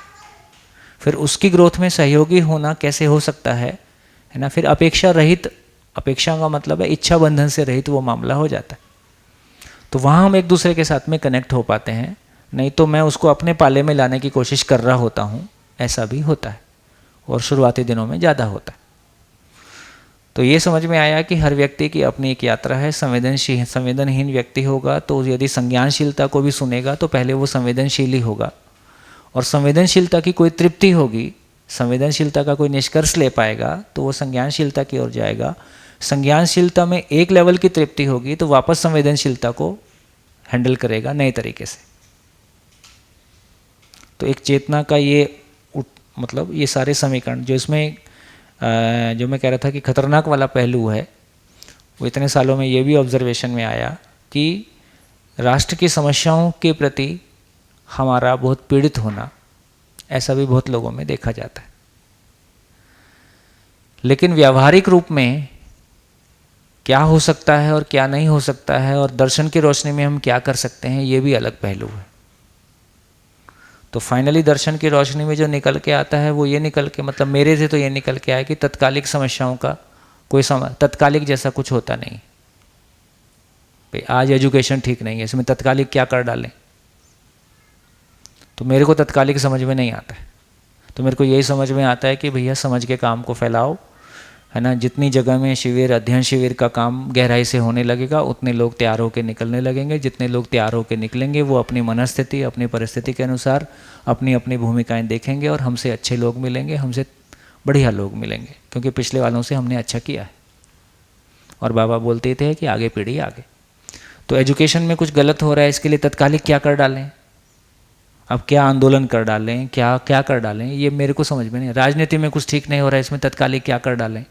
[SPEAKER 1] फिर उसकी ग्रोथ में सहयोगी होना कैसे हो सकता है ना, फिर अपेक्षा रहित, अपेक्षा का मतलब है इच्छा बंधन से रहित वो मामला हो जाता है। तो वहाँ हम एक दूसरे के साथ में कनेक्ट हो पाते हैं, नहीं तो मैं उसको अपने पाले में लाने की कोशिश कर रहा होता हूँ, ऐसा भी होता है और शुरुआती दिनों में ज़्यादा होता है। तो ये समझ में आया कि हर व्यक्ति की अपनी एक यात्रा है। संवेदनहीन व्यक्ति होगा तो यदि संज्ञानशीलता को भी सुनेगा तो पहले वो संवेदनशील ही होगा, और संवेदनशीलता की कोई तृप्ति होगी, संवेदनशीलता का कोई निष्कर्ष ले पाएगा तो वो संज्ञानशीलता की ओर जाएगा। संज्ञानशीलता में एक लेवल की तृप्ति होगी तो वापस संवेदनशीलता को हैंडल करेगा नए तरीके से। तो एक चेतना का ये मतलब ये सारे समीकरण जो इसमें जो मैं कह रहा था कि खतरनाक वाला पहलू है, वो इतने सालों में ये भी ऑब्जर्वेशन में आया कि राष्ट्र की समस्याओं के प्रति हमारा बहुत पीड़ित होना, ऐसा भी बहुत लोगों में देखा जाता है। लेकिन व्यावहारिक रूप में क्या हो सकता है और क्या नहीं हो सकता है, और दर्शन की रोशनी में हम क्या कर सकते हैं, ये भी अलग पहलू है। तो फाइनली दर्शन की रोशनी में जो निकल के आता है वो ये निकल के, मतलब मेरे से तो ये निकल के आया कि तत्कालिक समस्याओं का कोई तत्कालिक जैसा कुछ होता नहीं। भाई आज एजुकेशन ठीक नहीं है, इसमें तत्कालिक क्या कर डालें, तो मेरे को तत्कालिक समझ में नहीं आता है। तो मेरे को यही समझ में आता है कि भैया समझ के काम को फैलाओ, है ना। जितनी जगह में शिविर, अध्ययन शिविर का काम गहराई से होने लगेगा उतने लोग तैयार होकर निकलने लगेंगे। जितने लोग तैयार होकर निकलेंगे वो अपनी मनस्थिति, अपनी परिस्थिति के अनुसार अपनी अपनी भूमिकाएं देखेंगे और हमसे अच्छे लोग मिलेंगे, हमसे बढ़िया लोग मिलेंगे, क्योंकि पिछले वालों से हमने अच्छा किया है। और बाबा बोलते थे कि आगे पीढ़ी आगे। तो एजुकेशन में कुछ गलत हो रहा है, इसके लिए तत्कालिक क्या कर डालें, अब क्या आंदोलन कर डालें, क्या क्या कर डालें, ये मेरे को समझ में नहीं। राजनीति में कुछ ठीक नहीं हो रहा है, इसमें तत्कालिक क्या कर डालें।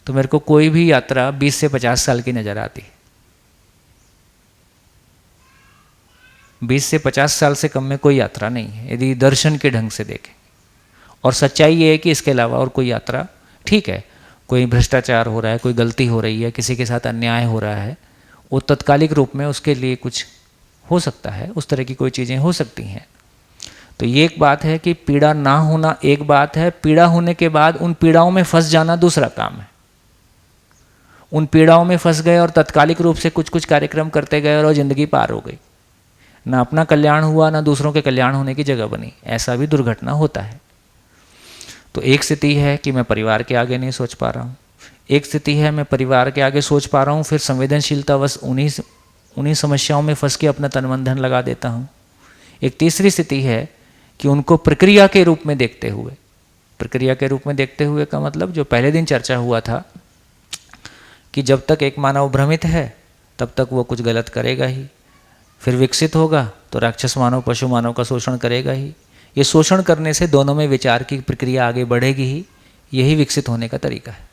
[SPEAKER 1] तो मेरे को कोई भी यात्रा 20 से 50 साल की नजर आती है। 20 से 50 साल से कम में कोई यात्रा नहीं है यदि दर्शन के ढंग से देखें। और सच्चाई ये है कि इसके अलावा और कोई यात्रा, ठीक है कोई भ्रष्टाचार हो रहा है, कोई गलती हो रही है, किसी के साथ अन्याय हो रहा है, वो तत्कालिक रूप में उसके लिए कुछ हो सकता है, उस तरह की कोई चीज़ें हो सकती हैं। तो ये एक बात है कि पीड़ा ना होना एक बात है, पीड़ा होने के बाद उन पीड़ाओं में फंस जाना दूसरा काम है। उन पीड़ाओं में फंस गए और तत्कालिक रूप से कुछ कुछ कार्यक्रम करते गए और ज़िंदगी पार हो गई, ना अपना कल्याण हुआ ना दूसरों के कल्याण होने की जगह बनी, ऐसा भी दुर्घटना होता है। तो एक स्थिति है कि मैं परिवार के आगे नहीं सोच पा रहा हूँ, एक स्थिति है मैं परिवार के आगे सोच पा रहा हूँ, फिर संवेदनशीलतावश उन्हीं समस्याओं में फंस के अपना तन मन धन लगा देता हूँ। एक तीसरी स्थिति है कि उनको प्रक्रिया के रूप में देखते हुए, प्रक्रिया के रूप में देखते हुए का मतलब जो पहले दिन चर्चा हुआ था कि जब तक एक मानव भ्रमित है तब तक वो कुछ गलत करेगा ही, फिर विकसित होगा तो राक्षस मानव पशु मानव का शोषण करेगा ही। ये शोषण करने से दोनों में विचार की प्रक्रिया आगे बढ़ेगी ही, यही विकसित होने का तरीका है।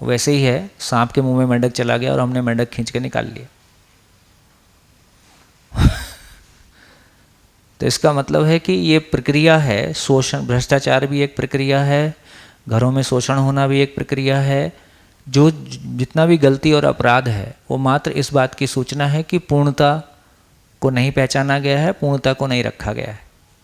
[SPEAKER 1] वैसे ही है, सांप के मुंह में मेंढक चला गया और हमने मेंढक खींच के निकाल लिया। तो इसका मतलब है कि ये प्रक्रिया है, शोषण, भ्रष्टाचार भी एक प्रक्रिया है, घरों में शोषण होना भी एक प्रक्रिया है। जो जितना भी गलती और अपराध है वो मात्र इस बात की सूचना है कि पूर्णता को नहीं पहचाना गया है, पूर्णता को नहीं रखा गया है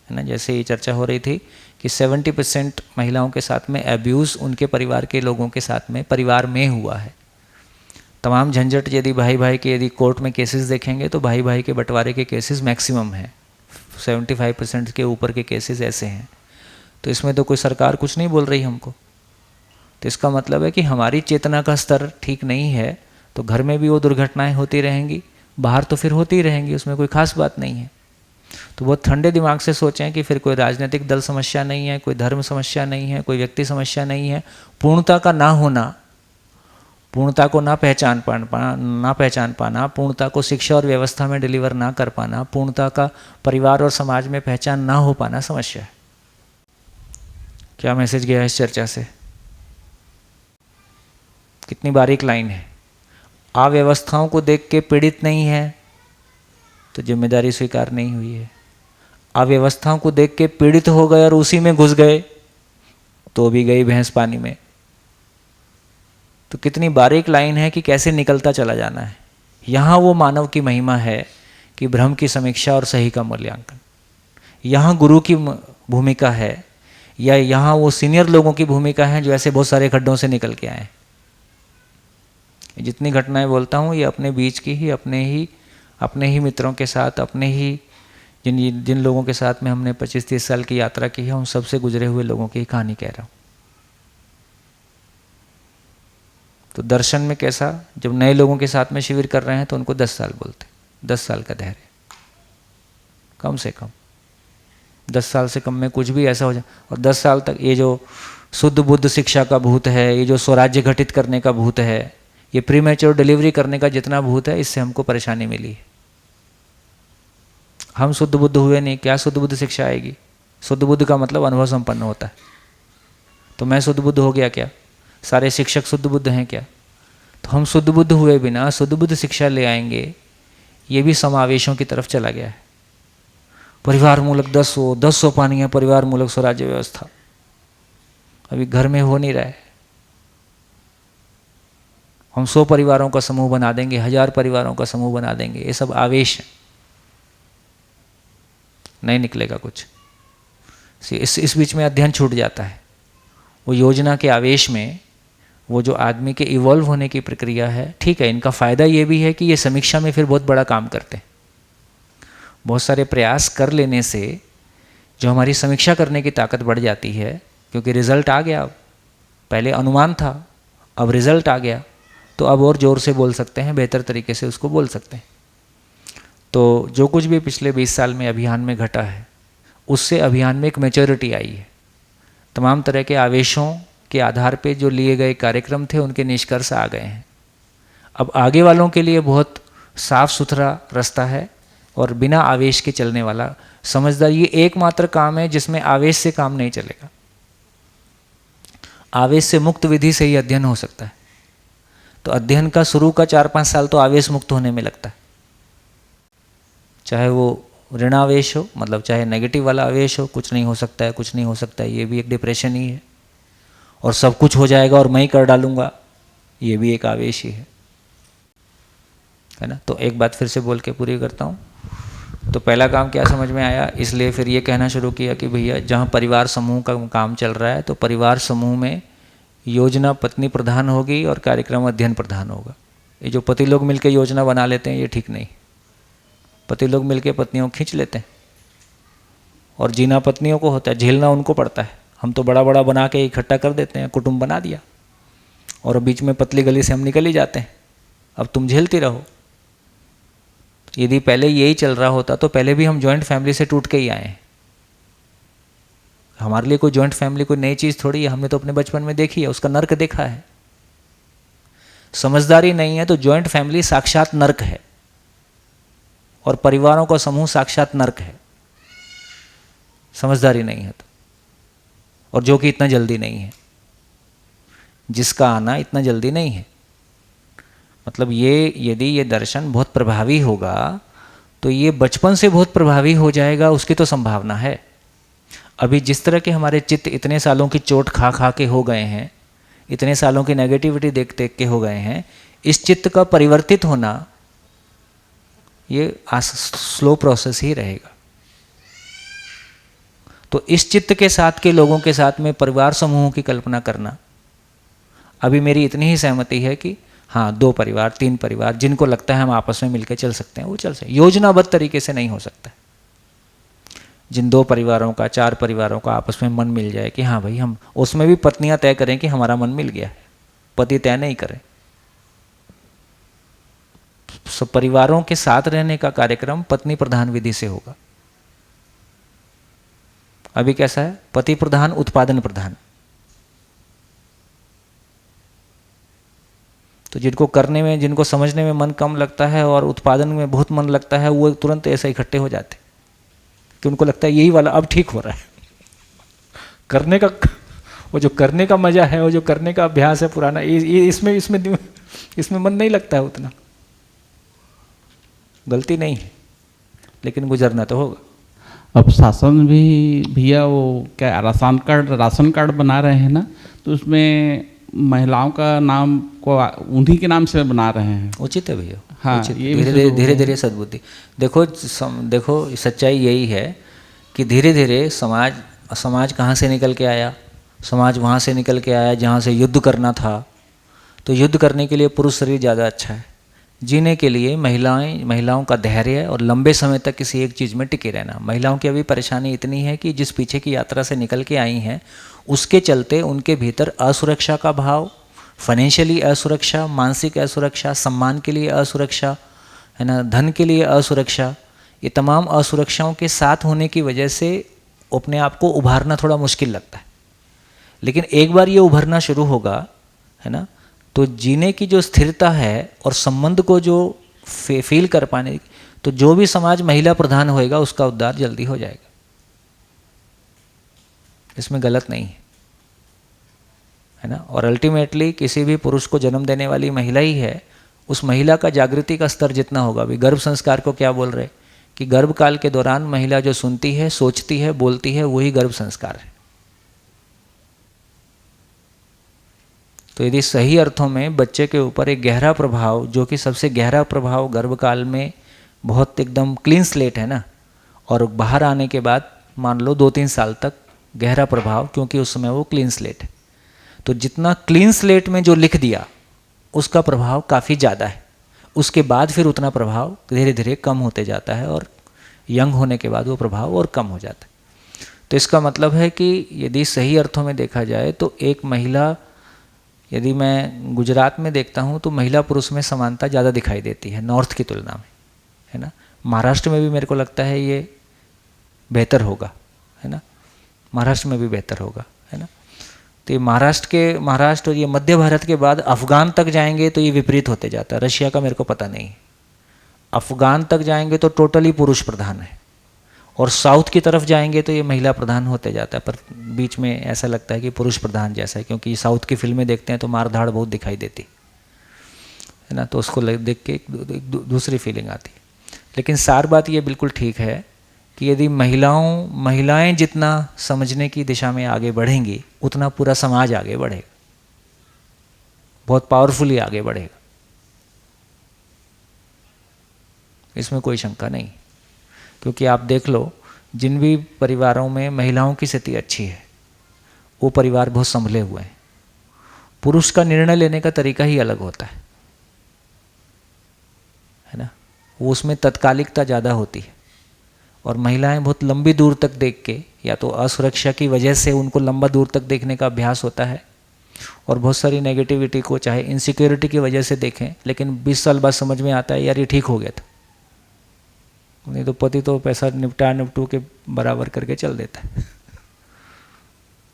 [SPEAKER 1] ना। जैसे ये चर्चा हो रही थी कि 70% महिलाओं के साथ में एब्यूज़ उनके परिवार के लोगों के साथ में परिवार में हुआ है। तमाम झंझट यदि भाई भाई के यदि कोर्ट में केसेस देखेंगे तो भाई भाई के बंटवारे के केसेस मैक्सिमम हैं, 75% के ऊपर के केसेस ऐसे हैं। तो इसमें तो कोई सरकार कुछ नहीं बोल रही हमको। तो इसका मतलब है कि हमारी चेतना का स्तर ठीक नहीं है, तो घर में भी वो दुर्घटनाएं होती रहेंगी, बाहर तो फिर होती रहेंगी, उसमें कोई खास बात नहीं है। तो बहुत ठंडे दिमाग से सोचें कि फिर कोई राजनीतिक दल समस्या नहीं है, कोई धर्म समस्या नहीं है, कोई व्यक्ति समस्या नहीं है। पूर्णता का ना होना, पूर्णता को ना पहचान पाना, पूर्णता को शिक्षा और व्यवस्था में डिलीवर ना कर पाना, पूर्णता का परिवार और समाज में पहचान ना हो पाना समस्या है। क्या मैसेज गया है इस चर्चा से? कितनी बारीक लाइन है। अव्यवस्थाओं को देख के पीड़ित नहीं है तो जिम्मेदारी स्वीकार नहीं हुई है। अव्यवस्थाओं को देख के पीड़ित हो गए और उसी में घुस गए तो भी गई भैंस पानी में। तो कितनी बारीक लाइन है कि कैसे निकलता चला जाना है। यहाँ वो मानव की महिमा है कि भ्रम की समीक्षा और सही का मूल्यांकन। यहाँ गुरु की भूमिका है, या यहाँ वो सीनियर लोगों की भूमिका है जो ऐसे बहुत सारे खड्डों से निकल के आए। जितनी घटनाएं बोलता हूँ ये अपने बीच की ही, अपने ही मित्रों के साथ, अपने ही जिन लोगों के साथ में हमने 25-30 साल की यात्रा की है, उन सबसे गुजरे हुए लोगों की कहानी कह रहा हूँ। तो दर्शन में कैसा, जब नए लोगों के साथ में शिविर कर रहे हैं तो उनको 10 साल बोलते, 10 साल का धैर्य, कम से कम 10 साल से कम में कुछ भी ऐसा हो जाए। और 10 साल तक ये जो शुद्ध बुद्ध शिक्षा का भूत है, ये जो स्वराज्य घटित करने का भूत है, ये प्रीमेच्योर डिलीवरी करने का जितना भूत है, इससे हमको परेशानी मिली है। हम शुद्ध बुद्ध हुए नहीं, क्या शुद्ध बुद्ध शिक्षा आएगी? शुद्ध बुद्ध का मतलब अनुभव संपन्न होता है। तो मैं शुद्ध बुद्ध हो गया क्या? सारे शिक्षक शुद्ध बुद्ध हैं क्या? तो हम शुद्ध बुद्ध हुए बिना शुद्ध बुद्ध शिक्षा ले आएंगे, ये भी समावेशों की तरफ चला गया है। परिवार मूलक 10 सोपानी है, परिवार मूलक स्वराज्य व्यवस्था अभी घर में हो नहीं रहा है। हम 100 परिवारों का समूह बना देंगे, 1000 परिवारों का समूह बना देंगे, ये सब आवेश है, नहीं निकलेगा कुछ। इस बीच में अध्ययन छूट जाता है। वो योजना के आवेश में वो जो आदमी के इवॉल्व होने की प्रक्रिया है, ठीक है, इनका फ़ायदा ये भी है कि ये समीक्षा में फिर बहुत बड़ा काम करते हैं। बहुत सारे प्रयास कर लेने से जो हमारी समीक्षा करने की ताकत बढ़ जाती है, क्योंकि रिजल्ट आ गया। पहले अनुमान था, अब रिजल्ट आ गया, तो अब और ज़ोर से बोल सकते हैं, बेहतर तरीके से उसको बोल सकते हैं। तो जो कुछ भी पिछले 20 साल में अभियान में घटा है, उससे अभियान में एक मैच्योरिटी आई है। तमाम तरह के आवेशों के आधार पे जो लिए गए कार्यक्रम थे, उनके निष्कर्ष आ गए हैं। अब आगे वालों के लिए बहुत साफ सुथरा रास्ता है और बिना आवेश के चलने वाला। समझदार ये एकमात्र काम है जिसमें आवेश से काम नहीं चलेगा। आवेश से मुक्त विधि से ही अध्ययन हो सकता है। तो अध्ययन का शुरू का 4-5 साल तो आवेश मुक्त होने में लगता है, चाहे वो ऋणावेश हो, मतलब चाहे नेगेटिव वाला आवेश हो, कुछ नहीं हो सकता है, कुछ नहीं हो सकता है, ये भी एक डिप्रेशन ही है। और सब कुछ हो जाएगा और मैं ही कर डालूंगा, ये भी एक आवेश ही है ना। तो एक बात फिर से बोल के पूरी करता हूँ। तो पहला काम क्या समझ में आया, इसलिए फिर ये कहना शुरू किया कि भैया जहाँ परिवार समूह का काम चल रहा है, तो परिवार समूह में योजना पत्नी प्रधान होगी और कार्यक्रम अध्ययन प्रधान होगा। ये जो पति लोग मिलकर योजना बना लेते हैं, ये ठीक नहीं। पति लोग मिलकर पत्नियों को खींच लेते हैं और जीना पत्नियों को होता है, झेलना उनको पड़ता है। हम तो बड़ा बड़ा बना के इकट्ठा कर देते हैं, कुटुंब बना दिया, और बीच में पतली गली से हम निकल ही जाते हैं, अब तुम झेलती रहो। यदि पहले यही चल रहा होता तो पहले भी हम जॉइंट फैमिली से टूट के ही आए हैं। हमारे लिए कोई जॉइंट फैमिली कोई नई चीज़ थोड़ी है, हमने तो अपने बचपन में देखी है, उसका नर्क देखा है। समझदारी नहीं है तो जॉइंट फैमिली साक्षात नर्क है और परिवारों का समूह साक्षात नर्क है, समझदारी नहीं है तो। और जो कि इतना जल्दी नहीं है, जिसका आना इतना जल्दी नहीं है। मतलब ये यदि ये दर्शन बहुत प्रभावी होगा तो ये बचपन से बहुत प्रभावी हो जाएगा, उसकी तो संभावना है। अभी जिस तरह के हमारे चित्त इतने सालों की चोट खा खा के हो गए हैं, इतने सालों की नेगेटिविटी देख देख के हो गए हैं, इस चित्त का परिवर्तित होना ये स्लो प्रोसेस ही रहेगा। तो इस चित्त के साथ के लोगों के साथ में परिवार समूहों की कल्पना करना, अभी मेरी इतनी ही सहमति है कि हाँ 2 परिवार 3 परिवार जिनको लगता है हम आपस में मिलकर चल सकते हैं, वो चल सकते हैं। योजनाबद्ध तरीके से नहीं हो सकता। जिन 2 परिवारों का 4 परिवारों का आपस में मन मिल जाए कि हाँ भाई, हम उसमें भी पत्नियां तय करें कि हमारा मन मिल गया है, पति तय नहीं करें। सब परिवारों के साथ रहने का कार्यक्रम पत्नी प्रधान विधि से होगा। अभी कैसा है, पति प्रधान उत्पादन प्रधान। तो जिनको समझने में मन कम लगता है और उत्पादन में बहुत मन लगता है, वो तुरंत ऐसा इकट्ठे हो जाते कि उनको लगता है यही वाला अब ठीक हो रहा है। करने का वो जो करने का मजा है, वो जो करने का अभ्यास है पुराना, इसमें मन नहीं लगता है उतना। गलती नहीं है, लेकिन गुजरना तो होगा।
[SPEAKER 8] अब शासन भी भैया वो क्या राशन कार्ड बना रहे हैं ना, तो उसमें महिलाओं का नाम को उन्हीं के नाम से बना रहे हैं।
[SPEAKER 1] उचित है भैया।
[SPEAKER 8] हाँ,
[SPEAKER 1] ये धीरे धीरे सद्बुद्धि। देखो सच्चाई यही है कि धीरे धीरे समाज कहाँ से निकल के आया? समाज वहाँ से निकल के आया जहाँ से युद्ध करना था। तो युद्ध करने के लिए पुरुष शरीर ज़्यादा अच्छा है, जीने के लिए महिलाओं का धैर्य और लंबे समय तक किसी एक चीज़ में टिके रहना। महिलाओं की अभी परेशानी इतनी है कि जिस पीछे की यात्रा से निकल के आई हैं, उसके चलते उनके भीतर असुरक्षा का भाव, फाइनेंशियली असुरक्षा, मानसिक असुरक्षा, सम्मान के लिए असुरक्षा, है ना, धन के लिए असुरक्षा, ये तमाम असुरक्षाओं के साथ होने की वजह से अपने आप को उभारना थोड़ा मुश्किल लगता है। लेकिन एक बार ये उभरना शुरू होगा, है ना, तो जीने की जो स्थिरता है और संबंध को जो फील कर पाने की, तो जो भी समाज महिला प्रधान होएगा उसका उद्धार जल्दी हो जाएगा। इसमें गलत नहीं है ना। और अल्टीमेटली किसी भी पुरुष को जन्म देने वाली महिला ही है। उस महिला का जागृति का स्तर जितना होगा, अभी गर्भ संस्कार को क्या बोल रहे कि गर्भ काल के दौरान महिला जो सुनती है, सोचती है, बोलती है, वही गर्भ संस्कार है। तो यदि सही अर्थों में बच्चे के ऊपर एक गहरा प्रभाव, जो कि सबसे गहरा प्रभाव गर्भकाल में बहुत एकदम क्लीन स्लेट है ना, और बाहर आने के बाद मान लो 2-3 साल तक गहरा प्रभाव, क्योंकि उस समय वो क्लीन स्लेट है। तो जितना क्लीन स्लेट में जो लिख दिया उसका प्रभाव काफ़ी ज़्यादा है। उसके बाद फिर उतना प्रभाव धीरे धीरे कम होते जाता है और यंग होने के बाद वो प्रभाव और कम हो जाता है। तो इसका मतलब है कि यदि सही अर्थों में देखा जाए तो एक महिला, यदि मैं गुजरात में देखता हूँ तो महिला पुरुष में समानता ज़्यादा दिखाई देती है नॉर्थ की तुलना में, है ना। महाराष्ट्र में भी मेरे को लगता है ये बेहतर होगा, है ना, महाराष्ट्र में भी बेहतर होगा, है ना। तो ये महाराष्ट्र और ये मध्य भारत के बाद अफ़गान तक जाएंगे तो ये विपरीत होते जाता है। रशिया का मेरे को पता नहीं है। अफ़गान तक जाएंगे तो टोटली पुरुष प्रधान है, और साउथ की तरफ जाएंगे तो ये महिला प्रधान होते जाता है, पर बीच में ऐसा लगता है कि पुरुष प्रधान जैसा है, क्योंकि साउथ की फिल्में देखते हैं तो मार धाड़ बहुत दिखाई देती है ना, तो उसको देख के एक दूसरी फीलिंग आती है। लेकिन सार बात ये बिल्कुल ठीक है कि यदि महिलाएं जितना समझने की दिशा में आगे बढ़ेंगी उतना पूरा समाज आगे बढ़ेगा, बहुत पावरफुली आगे बढ़ेगा, इसमें कोई शंका नहीं। क्योंकि आप देख लो, जिन भी परिवारों में महिलाओं की स्थिति अच्छी है वो परिवार बहुत संभले हुए हैं। पुरुष का निर्णय लेने का तरीका ही अलग होता है ना, वो उसमें तत्कालिकता ज़्यादा होती है, और महिलाएं बहुत लंबी दूर तक देख के, या तो असुरक्षा की वजह से उनको लंबा दूर तक देखने का अभ्यास होता है, और बहुत सारी नेगेटिविटी को चाहे इनसिक्योरिटी की वजह से देखें, लेकिन 20 साल बाद समझ में आता है यार ये ठीक हो गया था, नहीं तो पति तो पैसा निपटू के बराबर करके चल देता है।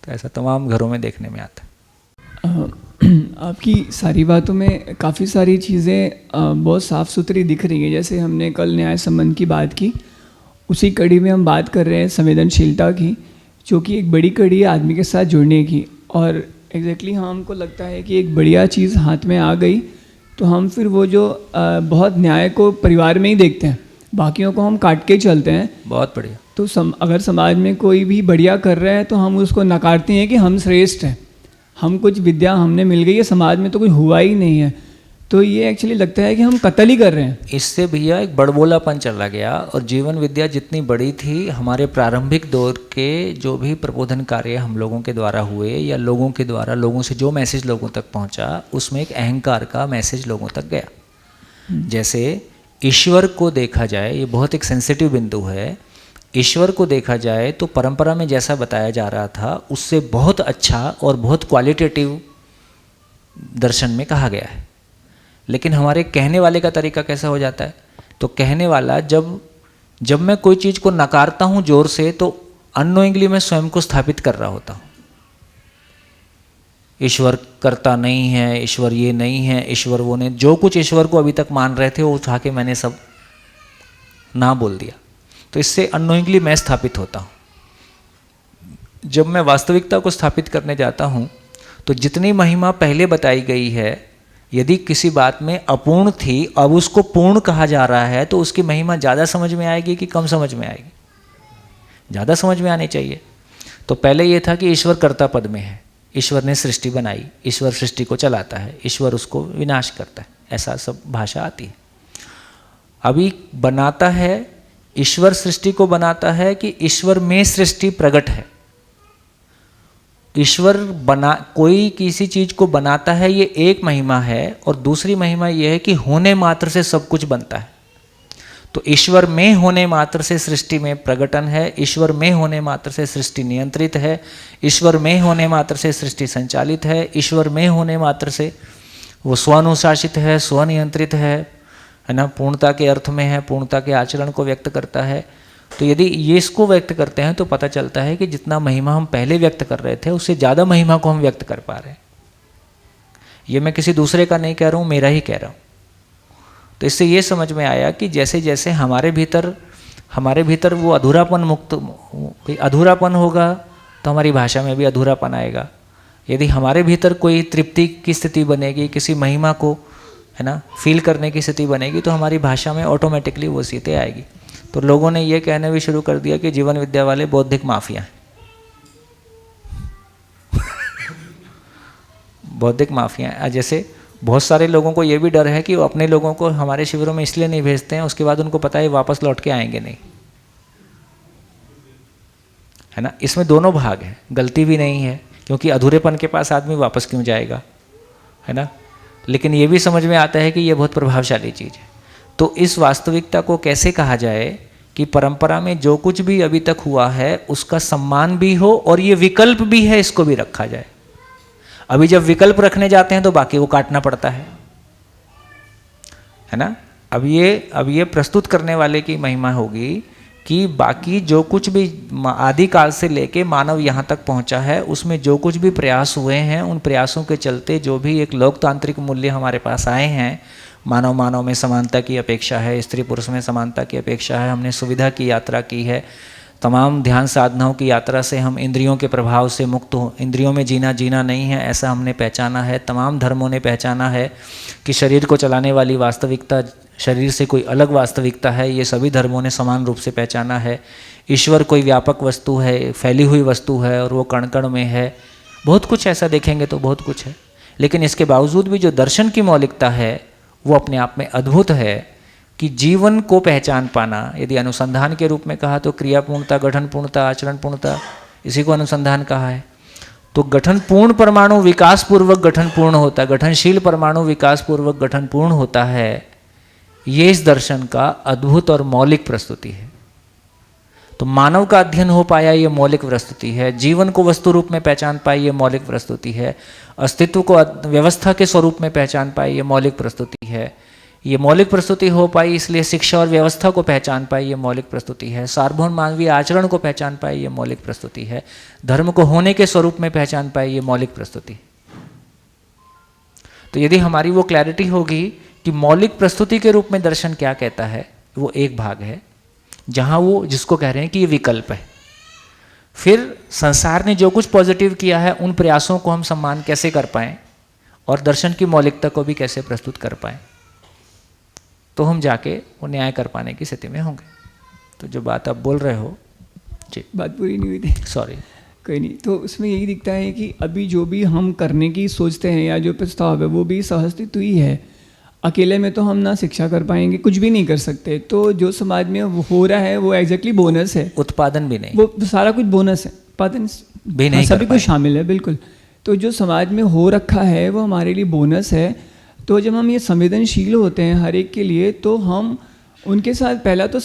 [SPEAKER 1] तो ऐसा तमाम घरों में देखने में आता है।
[SPEAKER 3] आपकी सारी बातों में काफ़ी सारी चीज़ें बहुत साफ़ सुथरी दिख रही हैं। जैसे हमने कल न्याय संबंध की बात की, उसी कड़ी में हम बात कर रहे हैं संवेदनशीलता की, जो कि एक बड़ी कड़ी है आदमी के साथ जुड़ने की। और एग्जैक्टली हमको लगता है कि एक बढ़िया चीज़ हाथ में आ गई तो हम फिर वो जो बहुत न्याय को परिवार में ही देखते हैं, बाकियों को हम काट के चलते हैं।
[SPEAKER 1] बहुत बढ़िया।
[SPEAKER 3] तो अगर समाज में कोई भी बढ़िया कर रहा है तो हम उसको नकारते हैं कि हम श्रेष्ठ हैं, हम कुछ विद्या हमने मिल गई है, समाज में तो कुछ हुआ ही नहीं है। तो ये एक्चुअली लगता है कि हम कत्ल ही कर रहे हैं।
[SPEAKER 1] इससे भैया एक बड़बोलापन चला गया, और जीवन विद्या जितनी बड़ी थी, हमारे प्रारंभिक दौर के जो भी प्रबोधन कार्य हम लोगों के द्वारा हुए, या लोगों के द्वारा लोगों से जो मैसेज लोगों तक पहुंचा, उसमें एक अहंकार का मैसेज लोगों तक गया। जैसे ईश्वर को देखा जाए, ये बहुत एक सेंसिटिव बिंदु है, ईश्वर को देखा जाए तो परंपरा में जैसा बताया जा रहा था उससे बहुत अच्छा और बहुत क्वालिटेटिव दर्शन में कहा गया है। लेकिन हमारे कहने वाले का तरीका कैसा हो जाता है, तो कहने वाला जब मैं कोई चीज़ को नकारता हूँ जोर से, तो अननोइंगली मैं स्वयं को स्थापित कर रहा होता हूँ। ईश्वर करता नहीं है, ईश्वर ये नहीं है, ईश्वर वो नहीं, जो कुछ ईश्वर को अभी तक मान रहे थे वो उठा के मैंने सब ना बोल दिया। तो इससे अननोइंगली मैं स्थापित होता हूँ। जब मैं वास्तविकता को स्थापित करने जाता हूँ तो जितनी महिमा पहले बताई गई है, यदि किसी बात में अपूर्ण थी अब उसको पूर्ण कहा जा रहा है तो उसकी महिमा ज़्यादा समझ में आएगी कि कम समझ में आएगी? ज़्यादा समझ में आनी चाहिए। तो पहले ये था कि ईश्वर कर्ता पद में है, ईश्वर ने सृष्टि बनाई, ईश्वर सृष्टि को चलाता है, ईश्वर उसको विनाश करता है, ऐसा सब भाषा आती है। अभी बनाता है, ईश्वर सृष्टि को बनाता है कि ईश्वर में सृष्टि प्रकट है। ईश्वर बना, कोई किसी चीज को बनाता है, ये एक महिमा है, और दूसरी महिमा ये है कि होने मात्र से सब कुछ बनता है। तो ईश्वर में होने मात्र से सृष्टि में प्रकटन है, ईश्वर में होने मात्र से सृष्टि नियंत्रित है, ईश्वर में होने मात्र से सृष्टि संचालित है, ईश्वर में होने मात्र से वो स्वानुशासित है, स्वनियंत्रित है ना, पूर्णता के अर्थ में है, पूर्णता के आचरण को व्यक्त करता है। तो यदि ये इसको व्यक्त करते हैं तो पता चलता है कि जितना महिमा हम पहले व्यक्त कर रहे थे उससे ज़्यादा महिमा को हम व्यक्त कर पा रहे हैं। ये मैं किसी दूसरे का नहीं कह रहा हूँ, मेरा ही कह रहा हूँ। तो इससे ये समझ में आया कि जैसे जैसे हमारे भीतर वो अधूरापन मुक्त, अधूरापन होगा तो हमारी भाषा में भी अधूरापन आएगा। यदि हमारे भीतर कोई तृप्ति की स्थिति बनेगी, किसी महिमा को है ना फील करने की स्थिति बनेगी, तो हमारी भाषा में ऑटोमेटिकली वो स्थिति आएगी। तो लोगों ने ये कहना भी शुरू कर दिया कि जीवन विद्या वाले बौद्धिक माफिया हैं। बौद्धिक माफिया हैं। जैसे बहुत सारे लोगों को ये भी डर है कि वो अपने लोगों को हमारे शिविरों में इसलिए नहीं भेजते हैं, उसके बाद उनको पता है वापस लौट के आएंगे नहीं, है ना। इसमें दोनों भाग हैं, गलती भी नहीं है क्योंकि अधूरेपन के पास आदमी वापस क्यों जाएगा, है ना। लेकिन ये भी समझ में आता है कि ये बहुत प्रभावशाली चीज़ है। तो इस वास्तविकता को कैसे कहा जाए कि परंपरा में जो कुछ भी अभी तक हुआ है उसका सम्मान भी हो और ये विकल्प भी है, इसको भी रखा जाए। अभी जब विकल्प रखने जाते हैं तो बाकी को काटना पड़ता है ना। अब ये प्रस्तुत करने वाले की महिमा होगी कि बाकी जो कुछ भी आदिकाल से लेके मानव यहाँ तक पहुँचा है उसमें जो कुछ भी प्रयास हुए हैं, उन प्रयासों के चलते जो भी एक लोकतांत्रिक मूल्य हमारे पास आए हैं, मानव में समानता की अपेक्षा है, स्त्री पुरुष में समानता की अपेक्षा है, हमने सुविधा की यात्रा की है, तमाम ध्यान साधनाओं की यात्रा से हम इंद्रियों के प्रभाव से मुक्त हो, इंद्रियों में जीना नहीं है ऐसा हमने पहचाना है। तमाम धर्मों ने पहचाना है कि शरीर को चलाने वाली वास्तविकता शरीर से कोई अलग वास्तविकता है, ये सभी धर्मों ने समान रूप से पहचाना है। ईश्वर कोई व्यापक वस्तु है, फैली हुई वस्तु है और वो कण कण में है। बहुत कुछ ऐसा देखेंगे तो बहुत कुछ है, लेकिन इसके बावजूद भी जो दर्शन की मौलिकता है वो अपने आप में अद्भुत है कि जीवन को पहचान पाना। यदि अनुसंधान के रूप में कहा तो क्रिया पूर्णता, गठन पूर्णता, आचरण पूर्णता, इसी को अनुसंधान कहा है। तो गठन पूर्ण परमाणु विकास पूर्वक गठन पूर्ण होता है, गठनशील परमाणु विकास पूर्वक गठन पूर्ण होता है। ये इस दर्शन का अद्भुत और मौलिक प्रस्तुति है। तो मानव का अध्ययन हो पाया, ये मौलिक प्रस्तुति है। जीवन को वस्तु रूप में पहचान पाई, ये मौलिक प्रस्तुति है। अस्तित्व को व्यवस्था के स्वरूप में पहचान पाई, ये मौलिक प्रस्तुति है। ये मौलिक प्रस्तुति हो पाई इसलिए शिक्षा और व्यवस्था को पहचान पाई, ये मौलिक प्रस्तुति है। सार्वभौम मानवीय आचरण को पहचान पाई, ये मौलिक प्रस्तुति है। धर्म को होने के स्वरूप में पहचान पाई, ये मौलिक प्रस्तुति। तो यदि हमारी वो क्लैरिटी होगी कि मौलिक प्रस्तुति के रूप में दर्शन क्या कहता है, वो एक भाग है जहाँ वो जिसको कह रहे हैं कि ये विकल्प है। फिर संसार ने जो कुछ पॉजिटिव किया है उन प्रयासों को हम सम्मान कैसे कर पाएँ और दर्शन की मौलिकता को भी कैसे प्रस्तुत कर पाएँ, तो हम जाके वो न्याय कर पाने की स्थिति में होंगे। तो जो बात आप बोल रहे हो जी,
[SPEAKER 3] बात पूरी नहीं हुई थी,
[SPEAKER 1] सॉरी,
[SPEAKER 3] कोई नहीं। तो उसमें यही दिखता है कि अभी जो भी हम करने की सोचते हैं या जो प्रस्ताव है वो भी सहअस्तित्व ही है। अकेले में तो हम ना शिक्षा कर पाएंगे, कुछ भी नहीं कर सकते। तो जो समाज में हो रहा है वो एग्जैक्टली बोनस है,
[SPEAKER 1] उत्पादन भी नहीं,
[SPEAKER 3] वो सारा कुछ बोनस है, उत्पादन
[SPEAKER 1] भी नहीं,
[SPEAKER 3] सभी कुछ शामिल है, बिल्कुल। तो जो समाज में हो रखा है वो हमारे लिए बोनस है। तो जब हम ये संवेदनशील होते हैं हर एक के लिए, तो हम उनके साथ पहला तो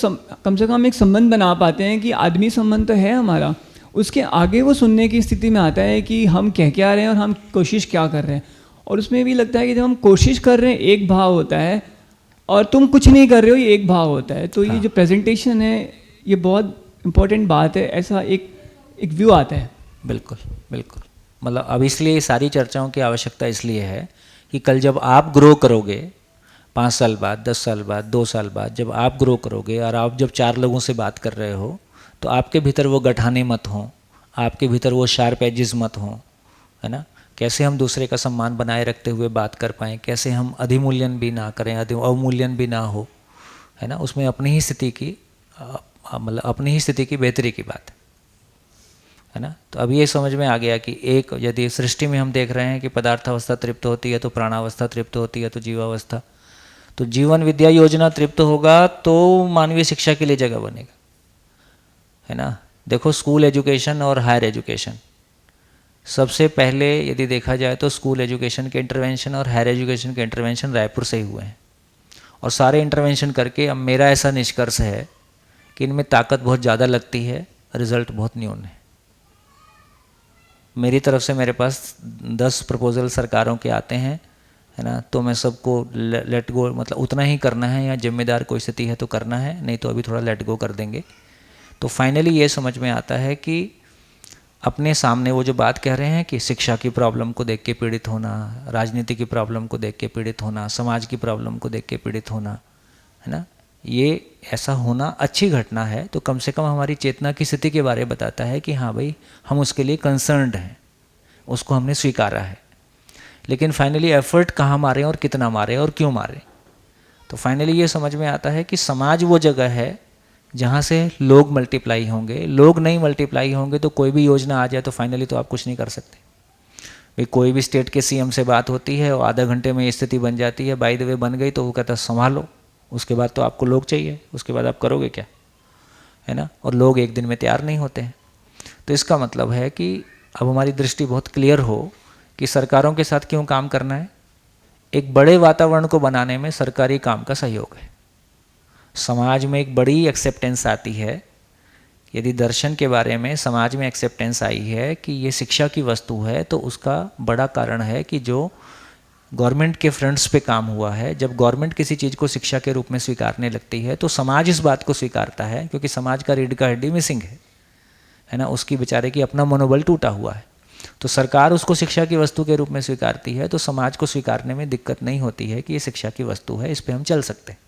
[SPEAKER 3] कम से कम एक संबंध बना पाते हैं कि आदमी संबंध तो है हमारा। उसके आगे वो सुनने की स्थिति में आता है कि हम कह क्या रहे हैं और हम कोशिश क्या कर रहे हैं। और उसमें भी लगता है कि जब हम कोशिश कर रहे हैं एक भाव होता है और तुम कुछ नहीं कर रहे हो ये एक भाव होता है। तो ये जो प्रेजेंटेशन है ये बहुत इम्पोर्टेंट बात है, ऐसा एक व्यू आता है।
[SPEAKER 1] बिल्कुल बिल्कुल। मतलब अब इसलिए सारी चर्चाओं की आवश्यकता इसलिए है कि कल जब आप ग्रो करोगे 5 साल बाद, 10 साल बाद, 2 साल बाद, जब आप ग्रो करोगे और आप जब 4 लोगों से बात कर रहे हो तो आपके भीतर वो गठाने मत हों, आपके भीतर वो शार्प एजेस मत हों, है ना। कैसे हम दूसरे का सम्मान बनाए रखते हुए बात कर पाएँ, कैसे हम अधिमूल्यन भी ना करें, अवमूल्यन भी ना हो, है ना। उसमें अपनी ही स्थिति की मतलब अपनी ही स्थिति की बेहतरी की बात है ना। तो अब ये समझ में आ गया कि एक यदि सृष्टि में हम देख रहे हैं कि पदार्थावस्था तृप्त होती है तो प्राणावस्था तृप्त होती है तो जीवावस्था, तो जीवन विद्या योजना तृप्त होगा तो मानवीय शिक्षा के लिए जगह बनेगा, है ना। देखो स्कूल एजुकेशन और हायर एजुकेशन, सबसे पहले यदि देखा जाए तो स्कूल एजुकेशन के इंटरवेंशन और हायर एजुकेशन के इंटरवेंशन रायपुर से ही हुए हैं। और सारे इंटरवेंशन करके अब मेरा ऐसा निष्कर्ष है कि इनमें ताकत बहुत ज़्यादा लगती है, रिजल्ट बहुत न्यून है। मेरी तरफ से मेरे पास 10 प्रपोजल सरकारों के आते हैं, है ना, तो मैं सबको लेट गो, मतलब उतना ही करना है, या जिम्मेदार कोई स्थिति है तो करना है, नहीं तो अभी थोड़ा लेट गो कर देंगे। तो फाइनली ये समझ में आता है कि अपने सामने वो जो बात कह रहे हैं कि शिक्षा की प्रॉब्लम को देख के पीड़ित होना, राजनीति की प्रॉब्लम को देख के पीड़ित होना, समाज की प्रॉब्लम को देख के पीड़ित होना, है ना, ये ऐसा होना अच्छी घटना है। तो कम से कम हमारी चेतना की स्थिति के बारे में बताता है कि हाँ भाई हम उसके लिए कंसर्न्ड हैं, उसको हमने स्वीकारा है। लेकिन फाइनली एफर्ट कहाँ मारें और कितना मारें और क्यों मारें, तो फाइनली ये समझ में आता है कि समाज वो जगह है जहाँ से लोग मल्टीप्लाई होंगे। लोग नहीं मल्टीप्लाई होंगे तो कोई भी योजना आ जाए तो फाइनली तो आप कुछ नहीं कर सकते। भाई कोई भी स्टेट के सीएम से बात होती है और आधा घंटे में ये स्थिति बन जाती है, बाय द वे बन गई, तो वो कहता है संभालो, उसके बाद तो आपको लोग चाहिए, उसके बाद आप करोगे क्या, है ना। और लोग एक दिन में तैयार नहीं होते हैं। तो इसका मतलब है कि अब हमारी दृष्टि बहुत क्लियर हो कि सरकारों के साथ क्यों काम करना है। एक बड़े वातावरण को बनाने में सरकारी काम का सहयोग है। समाज में एक बड़ी एक्सेप्टेंस आती है, यदि दर्शन के बारे में समाज में एक्सेप्टेंस आई है कि ये शिक्षा की वस्तु है, तो उसका बड़ा कारण है कि जो गवर्नमेंट के फ्रंट्स पे काम हुआ है। जब गवर्नमेंट किसी चीज़ को शिक्षा के रूप में स्वीकारने लगती है तो समाज इस बात को स्वीकारता है, क्योंकि समाज का रीढ़ का हड्डी मिसिंग है ना, उसकी बेचारे की अपना मनोबल टूटा हुआ है। तो सरकार उसको शिक्षा की वस्तु के रूप में स्वीकारती है, तो समाज को स्वीकारने में दिक्कत नहीं होती है कि ये शिक्षा की वस्तु है, इस पर हम चल सकते हैं।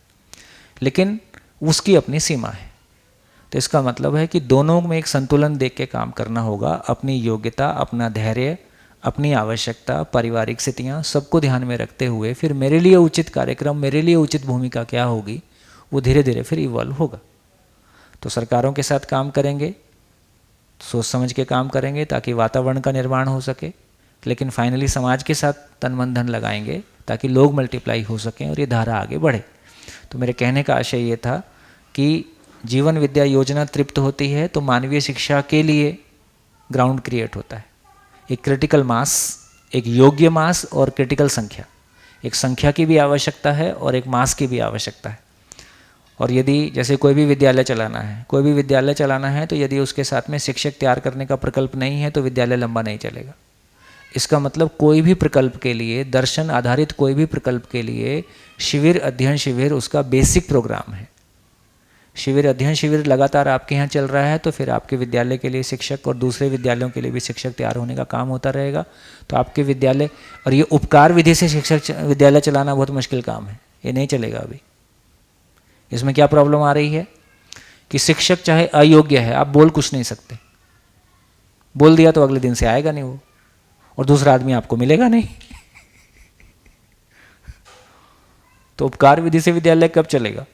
[SPEAKER 1] लेकिन उसकी अपनी सीमा है। तो इसका मतलब है कि दोनों में एक संतुलन देख के काम करना होगा। अपनी योग्यता, अपना धैर्य, अपनी आवश्यकता, पारिवारिक स्थितियाँ, सबको ध्यान में रखते हुए फिर मेरे लिए उचित कार्यक्रम, मेरे लिए उचित भूमिका क्या होगी, वो धीरे धीरे फिर इवॉल्व होगा। तो सरकारों के साथ काम करेंगे, सोच समझ के काम करेंगे ताकि वातावरण का निर्माण हो सके, लेकिन फाइनली समाज के साथ तन मन धन लगाएंगे ताकि लोग मल्टीप्लाई हो सकें और ये धारा आगे बढ़े। तो मेरे कहने का आशय ये था कि जीवन विद्या योजना तृप्त होती है तो मानवीय शिक्षा के लिए ग्राउंड क्रिएट होता है। एक क्रिटिकल मास, एक योग्य मास और क्रिटिकल संख्या, एक संख्या की भी आवश्यकता है और एक मास की भी आवश्यकता है। और यदि जैसे कोई भी विद्यालय चलाना है तो यदि उसके साथ में शिक्षक तैयार करने का प्रकल्प नहीं है तो विद्यालय लंबा नहीं चलेगा। इसका मतलब कोई भी प्रकल्प के लिए, दर्शन आधारित कोई भी प्रकल्प के लिए शिविर, अध्ययन शिविर उसका बेसिक प्रोग्राम है। शिविर, अध्ययन शिविर लगातार आपके यहाँ चल रहा है तो फिर आपके विद्यालय के लिए शिक्षक और दूसरे विद्यालयों के लिए भी शिक्षक तैयार होने का काम होता रहेगा। तो आपके विद्यालय, और ये उपकार विधि से शिक्षक विद्यालय चलाना बहुत मुश्किल काम है, ये नहीं चलेगा अभी। इसमें क्या प्रॉब्लम आ रही है कि शिक्षक चाहे अयोग्य है, आप बोल कुछ नहीं सकते, बोल दिया तो अगले दिन से आएगा नहीं वो, और दूसरा आदमी आपको मिलेगा नहीं। तो उपकार विधि से विद्यालय कब चलेगा?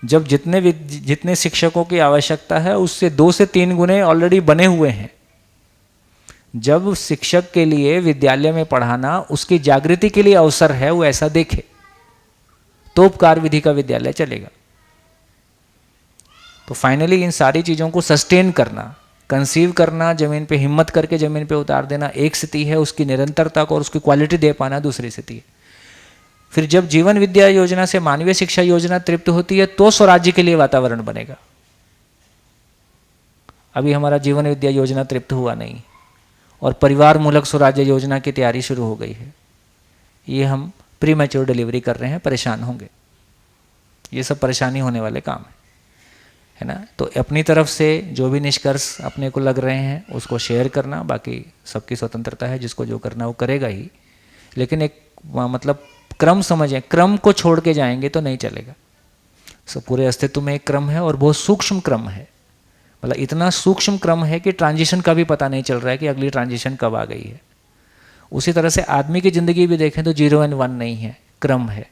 [SPEAKER 1] जब जितने शिक्षकों की आवश्यकता है उससे 2 से 3 गुने ऑलरेडी बने हुए हैं। जब शिक्षक के लिए विद्यालय में पढ़ाना उसकी जागृति के लिए अवसर है, वो ऐसा देखे तो उपकार विधि का विद्यालय चलेगा। तो फाइनली इन सारी चीज़ों को सस्टेन करना, कंसीव करना, जमीन पे हिम्मत करके जमीन पे उतार देना एक स्थिति है, उसकी निरंतरता को और उसकी क्वालिटी दे पाना दूसरी स्थिति है। फिर जब जीवन विद्या योजना से मानवीय शिक्षा योजना तृप्त होती है तो स्वराज्य के लिए वातावरण बनेगा। अभी हमारा जीवन विद्या योजना तृप्त हुआ नहीं और परिवार मूलक स्वराज्य योजना की तैयारी शुरू हो गई है। ये हम प्री मैच्योर डिलीवरी कर रहे हैं, परेशान होंगे। ये सब परेशानी होने वाले काम है। है ना। तो अपनी तरफ से जो भी निष्कर्ष अपने को लग रहे हैं उसको शेयर करना, बाकी सबकी स्वतंत्रता है, जिसको जो करना वो करेगा ही। लेकिन एक मतलब क्रम समझें, क्रम को छोड़ के जाएंगे तो नहीं चलेगा। पूरे अस्तित्व में एक क्रम है और बहुत सूक्ष्म क्रम है, मतलब इतना सूक्ष्म क्रम है कि ट्रांजिशन का भी पता नहीं चल रहा है कि अगली ट्रांजिशन कब आ गई है। उसी तरह से आदमी की ज़िंदगी भी देखें तो 0 और 1 नहीं है, क्रम है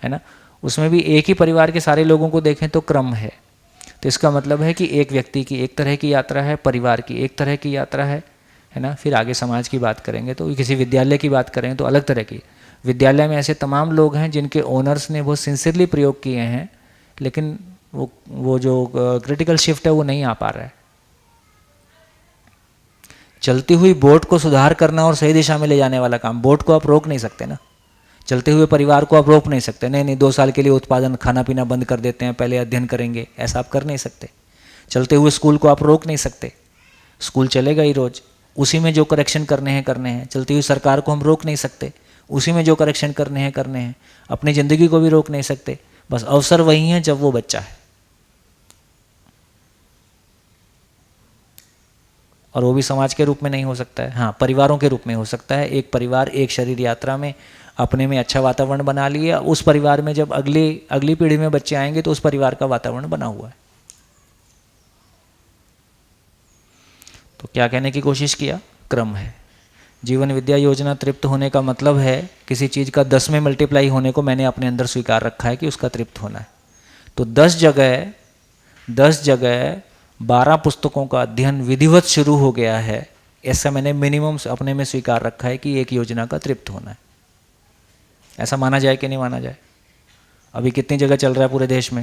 [SPEAKER 1] ना। उसमें भी एक ही परिवार के सारे लोगों को देखें तो क्रम है। तो इसका मतलब है कि एक व्यक्ति की एक तरह की यात्रा है, परिवार की एक तरह की यात्रा है ना। फिर आगे समाज की बात करेंगे तो किसी विद्यालय की बात करेंगे तो अलग तरह की। विद्यालय में ऐसे तमाम लोग हैं जिनके ओनर्स ने बहुत सिंसियरली प्रयोग किए हैं, लेकिन वो जो क्रिटिकल शिफ्ट है वो नहीं आ पा रहा है। चलती हुई बोट को सुधार करना और सही दिशा में ले जाने वाला काम, बोट को आप रोक नहीं सकते ना। चलते हुए परिवार को आप रोक नहीं सकते, नहीं 2 साल के लिए उत्पादन खाना पीना बंद कर देते हैं, पहले अध्ययन करेंगे, ऐसा आप कर नहीं सकते। चलते हुए स्कूल को आप रोक नहीं सकते, स्कूल चलेगा ही रोज, उसी में जो करेक्शन करने हैं। चलती हुई सरकार को हम रोक नहीं सकते, उसी में जो करेक्शन करने हैं। अपनी ज़िंदगी को भी रोक नहीं सकते, बस अवसर वही है जब वो बच्चा है, और वो भी समाज के रूप में नहीं हो सकता है, हाँ परिवारों के रूप में हो सकता है। एक परिवार एक शरीर यात्रा में अपने में अच्छा वातावरण बना लिया, उस परिवार में जब अगली पीढ़ी में बच्चे आएंगे तो उस परिवार का वातावरण बना हुआ है। तो क्या कहने की कोशिश किया, क्रम है। जीवन विद्या योजना तृप्त होने का मतलब है किसी चीज़ का 10 में मल्टीप्लाई होने को मैंने अपने अंदर स्वीकार रखा है कि उसका तृप्त होना है। तो 10 जगह 12 पुस्तकों का अध्ययन विधिवत शुरू हो गया है, ऐसा मैंने मिनिमम अपने में स्वीकार रखा है कि एक योजना का तृप्त होना है। ऐसा माना जाए कि नहीं माना जाए? अभी कितनी जगह चल रहा है पूरे देश में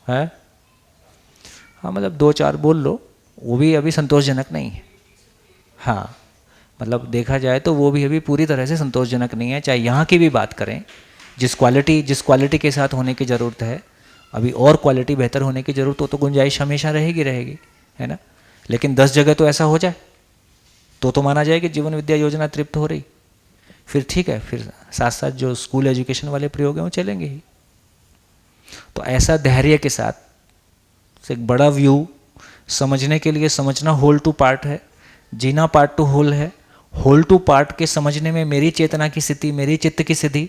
[SPEAKER 1] है? हाँ मतलब 2-4 बोल लो, वो भी अभी संतोषजनक नहीं है। हाँ मतलब देखा जाए तो वो भी अभी पूरी तरह से संतोषजनक नहीं है। चाहे यहाँ की भी बात करें, जिस क्वालिटी के साथ होने की ज़रूरत है, अभी और क्वालिटी बेहतर होने की ज़रूरत हो तो गुंजाइश हमेशा रहेगी, है ना। लेकिन 10 जगह तो ऐसा हो जाए तो माना जाए कि जीवन विद्या योजना तृप्त हो रही, फिर ठीक है, फिर साथ साथ जो स्कूल एजुकेशन वाले प्रयोग हैं वो चलेंगे ही। तो ऐसा धैर्य के साथ एक बड़ा व्यू समझने के लिए, समझना होल टू पार्ट है, जीना पार्ट टू होल है। होल टू पार्ट के समझने में मेरी चेतना की स्थिति, मेरी चित्त की स्थिति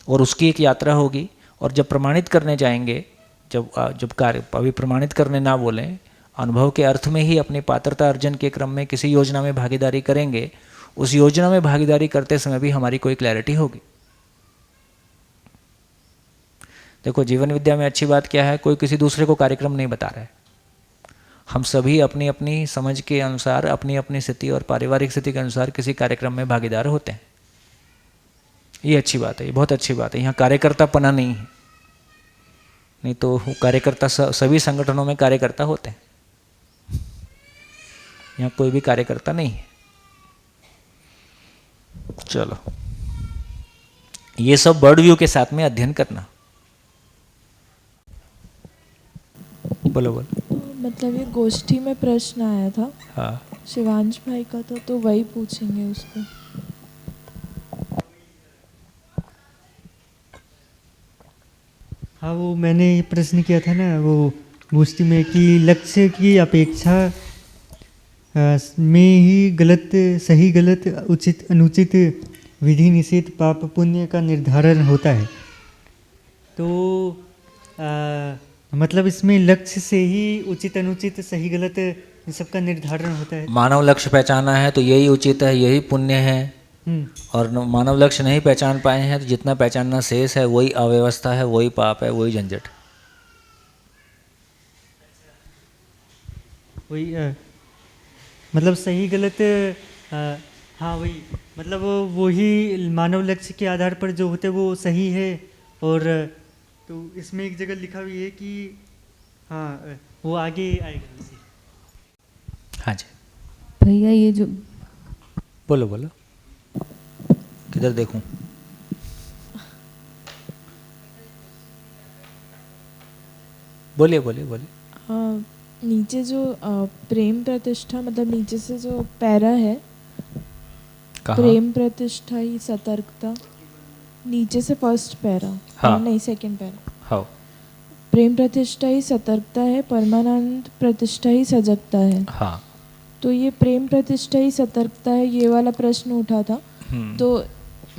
[SPEAKER 1] और उसकी एक यात्रा होगी। और जब प्रमाणित करने जाएंगे, जब कार्य अभी प्रमाणित करने ना बोलें, अनुभव के अर्थ में ही अपनी पात्रता अर्जन के क्रम में किसी योजना में भागीदारी करेंगे, उस योजना में भागीदारी करते समय भी हमारी कोई क्लैरिटी होगी। देखो जीवन विद्या में अच्छी बात क्या है, कोई किसी दूसरे को कार्यक्रम नहीं बता रहा है। हम सभी अपनी अपनी समझ के अनुसार, अपनी अपनी स्थिति और पारिवारिक स्थिति के अनुसार किसी कार्यक्रम में भागीदार होते हैं। ये अच्छी बात है, ये बहुत अच्छी बात है। यहाँ कार्यकर्ता पना नहीं है, नहीं तो कार्यकर्ता सभी संगठनों में कार्यकर्ता होते हैं, यहाँ कोई भी कार्यकर्ता नहीं है। चलो, ये सब बर्ड व्यू के साथ में अध्ययन करना। बोलो।
[SPEAKER 4] मतलब ये गोष्ठी में प्रश्न आया था,
[SPEAKER 1] हाँ
[SPEAKER 4] शिवांश भाई का था, तो वही पूछेंगे उसको।
[SPEAKER 5] हाँ वो मैंने ये प्रश्न किया था ना वो गोष्ठी में कि लक्ष्य की अपेक्षा में ही गलत सही गलत उचित अनुचित विधि निषेध पाप पुण्य का निर्धारण होता है। तो मतलब इसमें लक्ष्य से ही उचित अनुचित सही गलत इन सबका निर्धारण होता है।
[SPEAKER 1] मानव लक्ष्य पहचाना है तो यही उचित है, यही पुण्य है, और मानव लक्ष्य नहीं पहचान पाए हैं तो जितना पहचानना शेष है वही अव्यवस्था है, वही पाप है, वही झंझट।
[SPEAKER 5] वही मतलब सही गलत हाँ वही मतलब वही मानव लक्ष्य के आधार पर जो होते वो सही है। और तो इसमें एक जगह लिखा हुई है कि हाँ वो आगे आएगा इसी।
[SPEAKER 1] हाँ जी
[SPEAKER 7] भैया ये जो
[SPEAKER 1] बोलो बोलो, किधर देखूं? बोलिए बोलिए बोलिए।
[SPEAKER 4] नीचे जो प्रेम प्रतिष्ठा, मतलब नीचे से जो पैरा है,
[SPEAKER 1] कहाँ?
[SPEAKER 4] प्रेम प्रतिष्ठा ही सतर्कता, नीचे से फर्स्ट पैरा।
[SPEAKER 1] हाँ।
[SPEAKER 4] नहीं, सेकंड पैरा।
[SPEAKER 1] हाँ।
[SPEAKER 4] प्रेम प्रतिष्ठा ही सतर्कता है, परमानंद प्रतिष्ठा ही सजगता है।
[SPEAKER 1] हाँ।
[SPEAKER 4] तो ये प्रेम प्रतिष्ठा ही सतर्कता है, ये वाला प्रश्न उठा था। तो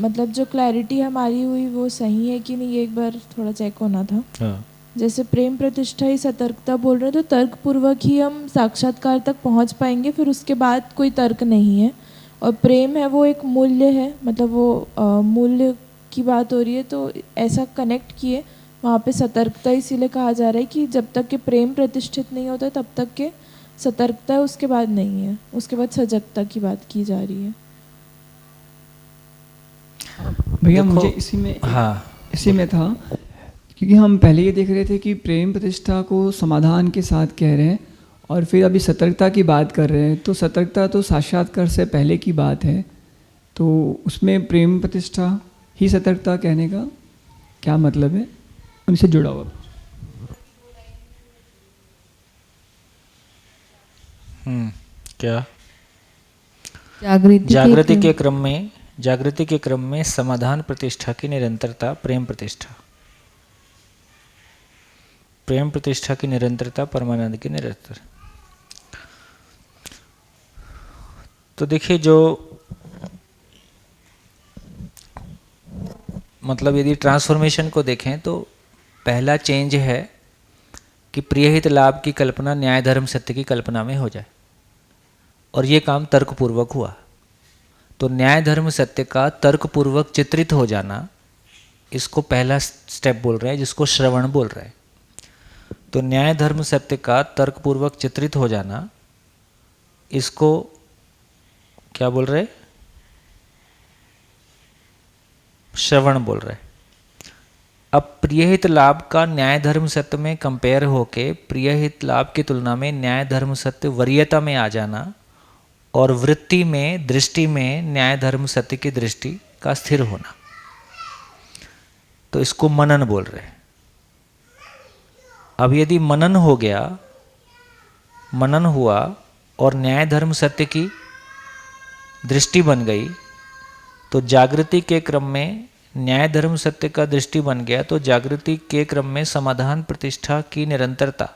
[SPEAKER 4] मतलब जो क्लैरिटी हमारी हुई वो सही है कि नहीं, ये एक बार थोड़ा चेक होना था।
[SPEAKER 1] हाँ।
[SPEAKER 4] जैसे प्रेम प्रतिष्ठा ही सतर्कता बोल रहे हैं, तो तर्क पूर्वक ही हम साक्षात्कार तक पहुंच पाएंगे, फिर उसके बाद कोई तर्क नहीं है। और प्रेम है वो एक मूल्य है, मतलब वो मूल्य की बात हो रही है, तो ऐसा कनेक्ट किए वहाँ पे सतर्कता इसीलिए कहा जा रहा है कि जब तक के प्रेम प्रतिष्ठित नहीं होता तब तक के सतर्कता है, उसके बाद नहीं है, उसके बाद सजगता की बात की जा रही है।
[SPEAKER 3] भैया मुझे इसी में इसी में था, क्योंकि हम पहले ये देख रहे थे कि प्रेम प्रतिष्ठा को समाधान के साथ कह रहे हैं और फिर अभी सतर्कता की बात कर रहे हैं। तो सतर्कता तो साक्षात्कार से पहले की बात है, तो उसमें प्रेम प्रतिष्ठा ही सतर्कता कहने का क्या मतलब है, उनसे जुड़ा हुआ?
[SPEAKER 1] क्या? जागृति के क्रम में समाधान प्रतिष्ठा की निरंतरता प्रेम प्रतिष्ठा, प्रेम प्रतिष्ठा की निरंतरता परमानंद की निरंतर। तो देखिए, जो मतलब यदि ट्रांसफॉर्मेशन को देखें तो पहला चेंज है कि प्रियहित लाभ की कल्पना न्याय धर्म सत्य की कल्पना में हो जाए, और ये काम तर्कपूर्वक हुआ। तो न्याय धर्म सत्य का तर्कपूर्वक चित्रित हो जाना, इसको पहला स्टेप बोल रहे हैं, जिसको श्रवण बोल रहे हैं। तो न्याय धर्म सत्य का तर्कपूर्वक चित्रित हो जाना, इसको क्या बोल रहे? श्रवण बोल रहे। अब प्रियहित लाभ का न्याय धर्म सत्य में कंपेयर होके प्रियहित लाभ की तुलना में न्याय धर्म सत्य वरीयता में आ जाना, और वृत्ति में, दृष्टि में न्याय धर्म सत्य की दृष्टि का स्थिर होना, तो इसको मनन बोल रहे हैं। अब यदि मनन हो गया, मनन हुआ और न्याय धर्म सत्य की दृष्टि बन गई, तो जागृति के क्रम में न्याय धर्म सत्य का दृष्टि बन गया, तो जागृति के क्रम में समाधान प्रतिष्ठा की निरंतरता,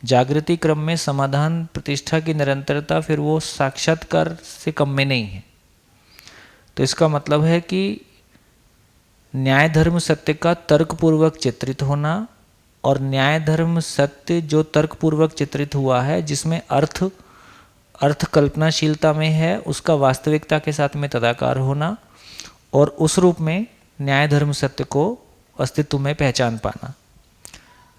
[SPEAKER 1] जागृति क्रम में समाधान प्रतिष्ठा की निरंतरता फिर वो साक्षात्कार से कम में नहीं है। तो इसका मतलब है कि न्याय धर्म सत्य का तर्कपूर्वक चित्रित होना, और न्याय धर्म सत्य जो तर्कपूर्वक चित्रित हुआ है, जिसमें अर्थ कल्पनाशीलता में है, उसका वास्तविकता के साथ में तदाकार होना, और उस रूप में न्याय धर्म सत्य को अस्तित्व में पहचान पाना।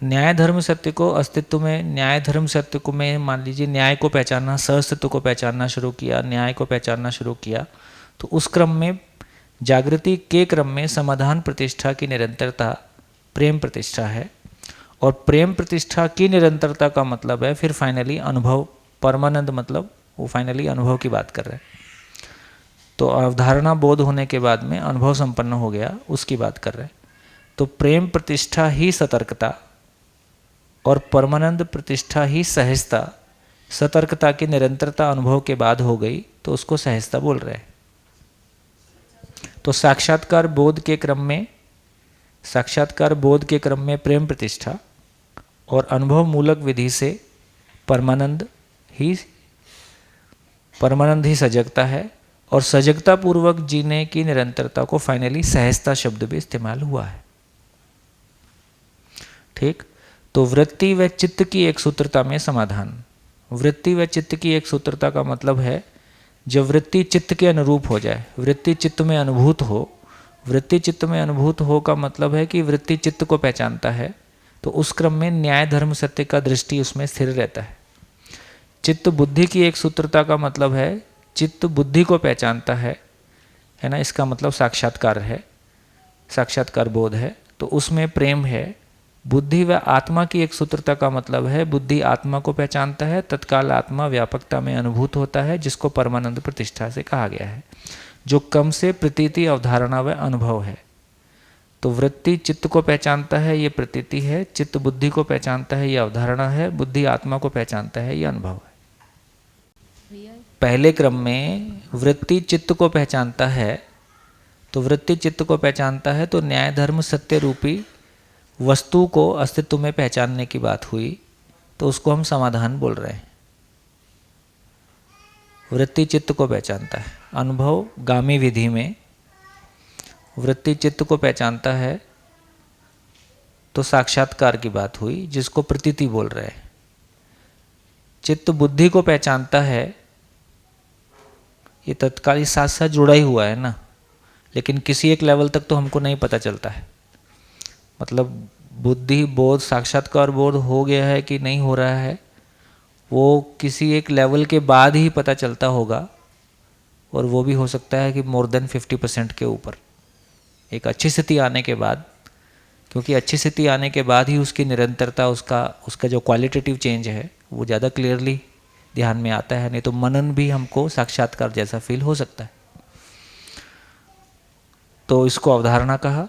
[SPEAKER 1] न्याय धर्म सत्य को अस्तित्व में, न्याय धर्म सत्य को में मान लीजिए न्याय को पहचानना, सहअस्तित्व को पहचानना शुरू किया, न्याय को पहचानना शुरू किया, तो उस क्रम में जागृति के क्रम में समाधान प्रतिष्ठा की निरंतरता प्रेम प्रतिष्ठा है, और प्रेम प्रतिष्ठा की निरंतरता का मतलब है फिर फाइनली अनुभव, परमानंद, मतलब वो फाइनली अनुभव की बात कर रहे हैं। तो अवधारणा बोध होने के बाद में अनुभव संपन्न हो गया, उसकी बात कर रहे हैं। तो प्रेम प्रतिष्ठा ही सतर्कता और परमानंद प्रतिष्ठा ही सहजता, सतर्कता की निरंतरता अनुभव के बाद हो गई, तो उसको सहजता बोल रहे हैं। तो साक्षात्कार बोध के क्रम में प्रेम प्रतिष्ठा और अनुभव मूलक विधि से परमानंद ही सजगता है, और सजगता पूर्वक जीने की निरंतरता को फाइनली सहजता शब्द भी इस्तेमाल हुआ है। ठीक। तो वृत्ति व चित्त की एक सूत्रता में समाधान। वृत्ति व चित्त की एक सूत्रता का मतलब है जब वृत्ति चित्त के अनुरूप हो जाए, वृत्ति चित्त में अनुभूत हो। वृत्ति चित्त में अनुभूत हो का मतलब है कि वृत्ति चित्त को पहचानता है, तो उस क्रम में न्याय धर्म सत्य का दृष्टि उसमें स्थिर रहता है। चित्त बुद्धि की एक सूत्रता का मतलब है चित्त बुद्धि को पहचानता है ना, इसका मतलब साक्षात्कार है, साक्षात्कार बोध है, तो उसमें प्रेम है। बुद्धि व आत्मा की एक सूत्रता का मतलब है बुद्धि आत्मा को पहचानता है, तत्काल आत्मा व्यापकता में अनुभूत होता है, जिसको परमानंद प्रतिष्ठा से कहा गया है, जो कम से प्रतीति, अवधारणा व अनुभव है। तो वृत्ति चित्त को पहचानता है, ये प्रतीति है, चित्त बुद्धि को पहचानता है, ये अवधारणा है, बुद्धि आत्मा को पहचानता है, ये अनुभव है। पहले क्रम में वृत्ति चित्त को पहचानता है, तो वृत्ति चित्त को पहचानता है, तो न्याय धर्म सत्य रूपी वस्तु को अस्तित्व में पहचानने की बात हुई, तो उसको हम समाधान बोल रहे हैं। वृत्ति चित्त को पहचानता है। अनुभव गामी विधि में वृत्ति चित्त को पहचानता है, तो साक्षात्कार की बात हुई, जिसको प्रतीति बोल रहे हैं। चित्त बुद्धि को पहचानता है, ये तत्काल साथ साथ जुड़ा ही हुआ है ना, लेकिन किसी एक लेवल तक तो हमको नहीं पता चलता है। मतलब बुद्धि बोध साक्षात्कार बोध हो गया है कि नहीं हो रहा है, वो किसी एक लेवल के बाद ही पता चलता होगा, और वो भी हो सकता है कि मोर देन 50% के ऊपर। एक अच्छी स्थिति आने के बाद, क्योंकि अच्छी स्थिति आने के बाद ही उसकी निरंतरता, उसका जो क्वालिटेटिव चेंज है वो ज़्यादा क्लियरली ध्यान में आता है। नहीं तो मनन भी हमको साक्षात्कार जैसा फील हो सकता है। तो इसको अवधारणा कहा।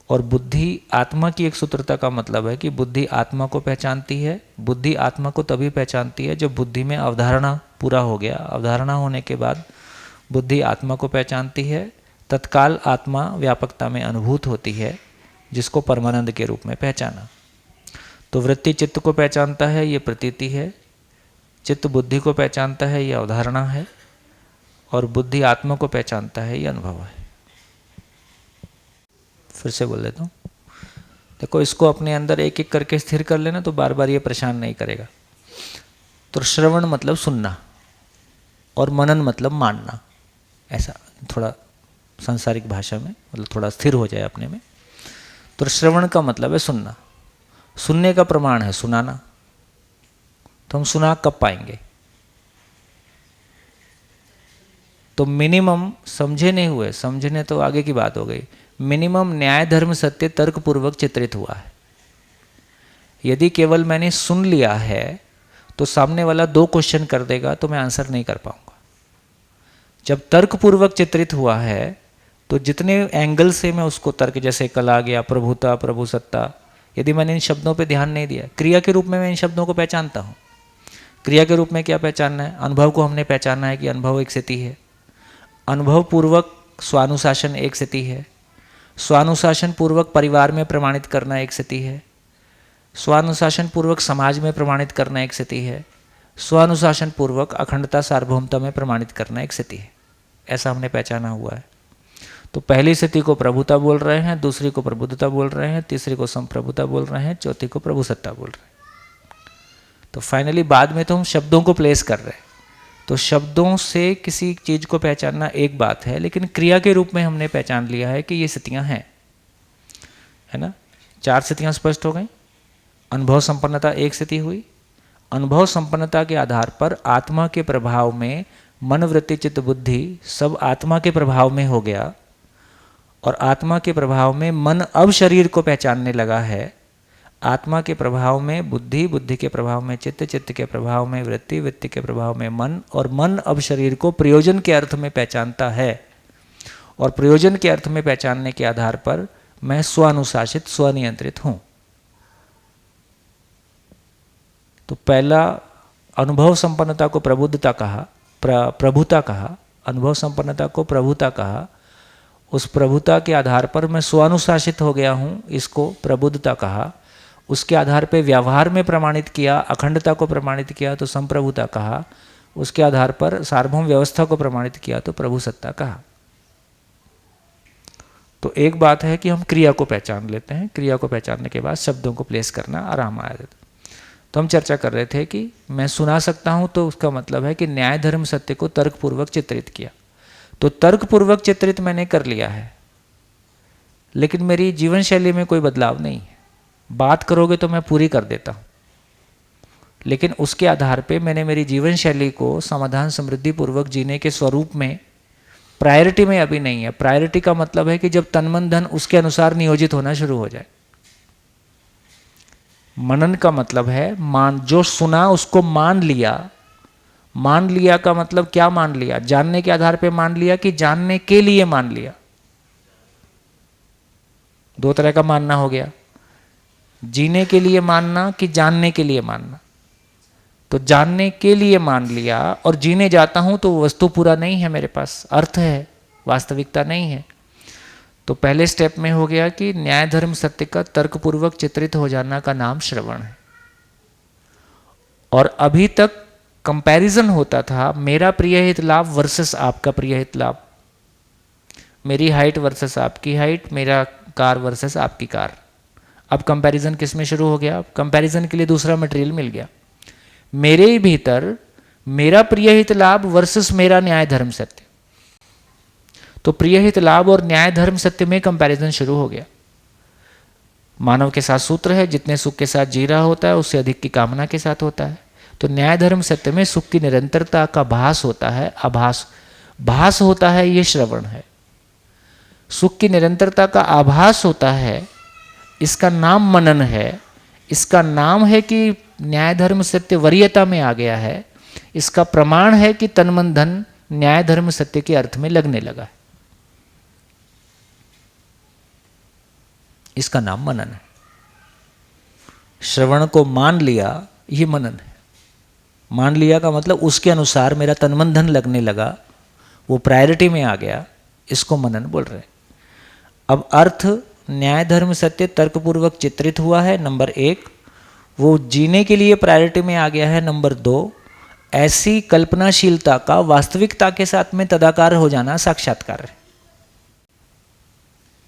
[SPEAKER 1] और बुद्धि आत्मा की एक सूत्रता का मतलब है कि बुद्धि आत्मा को पहचानती है। बुद्धि आत्मा को तभी पहचानती है जब बुद्धि में अवधारणा पूरा हो गया। अवधारणा होने के बाद बुद्धि आत्मा को पहचानती है। तत्काल आत्मा व्यापकता में अनुभूत होती है, जिसको परमानंद के रूप में पहचाना। तो वृत्ति चित्त को पहचानता है, ये प्रतीति है। चित्त बुद्धि को पहचानता है, ये अवधारणा है। और बुद्धि आत्मा को पहचानता है, ये अनुभव है। फिर से बोल देता हूँ। देखो, इसको अपने अंदर एक एक करके स्थिर कर लेना, तो बार बार ये परेशान नहीं करेगा। तो श्रवण मतलब सुनना, और मनन मतलब मानना। ऐसा थोड़ा सांसारिक भाषा में, मतलब थोड़ा स्थिर हो जाए अपने में। तो श्रवण का मतलब है सुनना। सुनने का प्रमाण है सुनाना। तो हम सुना कब पाएंगे? तो मिनिमम समझे नहीं हुए, समझने तो आगे की बात हो गई। मिनिमम न्याय धर्म सत्य तर्क पूर्वक चित्रित हुआ है। यदि केवल मैंने सुन लिया है तो सामने वाला 2 क्वेश्चन कर देगा, तो मैं आंसर नहीं कर पाऊंगा। जब तर्क पूर्वक चित्रित हुआ है तो जितने एंगल से मैं उसको तर्क, जैसे कल आ गया प्रभुता प्रभु सत्ता, यदि मैंने इन शब्दों पे ध्यान नहीं दिया, क्रिया के रूप में मैं इन शब्दों को पहचानता हूँ। क्रिया के रूप में क्या पहचानना है? अनुभव को हमने पहचाना है कि अनुभव एक स्थिति है। अनुभव पूर्वक स्वानुशासन एक स्थिति है। स्वानुशासन पूर्वक परिवार में प्रमाणित करना एक स्थिति है। स्वानुशासन पूर्वक समाज में प्रमाणित करना एक स्थिति है। स्वानुशासन पूर्वक अखंडता सार्वभौमता में प्रमाणित करना एक स्थिति है। ऐसा हमने पहचाना हुआ है। तो पहली स्थिति को प्रभुता बोल रहे हैं, दूसरी को प्रबुद्धता बोल रहे हैं, तीसरी को संप्रभुता बोल रहे हैं, चौथी को प्रभुसत्ता बोल रहे हैं। तो फाइनली बाद में तो हम शब्दों को प्लेस कर रहे हैं। तो शब्दों से किसी चीज़ को पहचानना एक बात है, लेकिन क्रिया के रूप में हमने पहचान लिया है कि ये स्थितियां हैं, है ना। 4 स्थितियां स्पष्ट हो गई। अनुभव संपन्नता एक स्थिति हुई। अनुभव संपन्नता के आधार पर आत्मा के प्रभाव में मन वृत्ति चित्त बुद्धि सब आत्मा के प्रभाव में हो गया, और आत्मा के प्रभाव में मन अब शरीर को पहचानने लगा है। आत्मा के प्रभाव में बुद्धि, बुद्धि के प्रभाव में चित्त, चित्त के प्रभाव में वृत्ति, वृत्ति के प्रभाव में मन, और मन अब शरीर को प्रयोजन के अर्थ में पहचानता है। और प्रयोजन के अर्थ में पहचानने के आधार पर मैं स्वानुशासित स्वनियंत्रित हूं। तो पहला अनुभव संपन्नता को प्रबुद्धता कहा, प्रभुता कहा। अनुभव संपन्नता को प्रभुता कहा। उस प्रभुता के आधार पर मैं स्वानुशासित हो गया हूं, इसको प्रबुद्धता कहा। उसके आधार पर व्यवहार में प्रमाणित किया, अखंडता को प्रमाणित किया, तो संप्रभुता कहा। उसके आधार पर सार्वभौम व्यवस्था को प्रमाणित किया, तो प्रभुसत्ता कहा। तो एक बात है कि हम क्रिया को पहचान लेते हैं। क्रिया को पहचानने के बाद शब्दों को प्लेस करना आराम आ जाता है। तो हम चर्चा कर रहे थे कि मैं सुना सकता हूं, तो उसका मतलब है कि न्याय धर्म सत्य को तर्कपूर्वक चित्रित किया। तो तर्कपूर्वक चित्रित मैंने कर लिया है, लेकिन मेरी जीवन शैली में कोई बदलाव नहीं है। बात करोगे तो मैं पूरी कर देता हूं, लेकिन उसके आधार पे मैंने मेरी जीवन शैली को समाधान समृद्धि पूर्वक जीने के स्वरूप में प्रायोरिटी में अभी नहीं है। प्रायोरिटी का मतलब है कि जब तन मन धन उसके अनुसार नियोजित होना शुरू हो जाए। मनन का मतलब है मान, जो सुना उसको मान लिया। मान लिया का मतलब क्या मान लिया? जानने के आधार पे मान लिया कि जानने के लिए मान लिया। 2 तरह का मानना हो गया, जीने के लिए मानना कि जानने के लिए मानना। तो जानने के लिए मान लिया और जीने जाता हूं तो वस्तु पूरा नहीं है मेरे पास, अर्थ है, वास्तविकता नहीं है। तो पहले स्टेप में हो गया कि न्याय धर्म सत्य का तर्कपूर्वक चित्रित हो जाना का नाम श्रवण है। और अभी तक कंपैरिजन होता था मेरा प्रिय हित लाभ वर्सेस आपका प्रिय हित लाभ, मेरी हाइट वर्सेस आपकी हाइट, मेरा कार वर्सेस आपकी कार। अब कंपैरिजन किस में शुरू हो गया? कंपैरिजन के लिए दूसरा मटेरियल मिल गया। मेरे ही भीतर मेरा प्रिय हित लाभ वर्सेस मेरा न्याय धर्म सत्य। तो प्रिय हित लाभ और न्याय धर्म सत्य में कंपैरिजन शुरू हो गया। मानव के साथ सूत्र है, जितने सुख के साथ जी रहा होता है उससे अधिक की कामना के साथ होता है। तो न्याय धर्म सत्य में सुख की निरंतरता का भास होता है, आभास भास होता है, ये श्रवण है। सुख की निरंतरता का आभास होता है, इसका नाम मनन है। इसका नाम है कि न्याय धर्म सत्य वरीयता में आ गया है। इसका प्रमाण है कि तन मन धन न्याय धर्म सत्य के अर्थ में लगने लगा है। इसका नाम मनन है। श्रवण को मान लिया, ये मनन है। मान लिया का मतलब उसके अनुसार मेरा तन मन धन लगने लगा, वो प्रायोरिटी में आ गया, इसको मनन बोल रहे हैं। अब अर्थ न्याय धर्म सत्य तर्कपूर्वक चित्रित हुआ है, नंबर 1। वो जीने के लिए प्रायोरिटी में आ गया है, नंबर 2। ऐसी कल्पनाशीलता का वास्तविकता के साथ में तदाकार हो जाना साक्षात्कार है।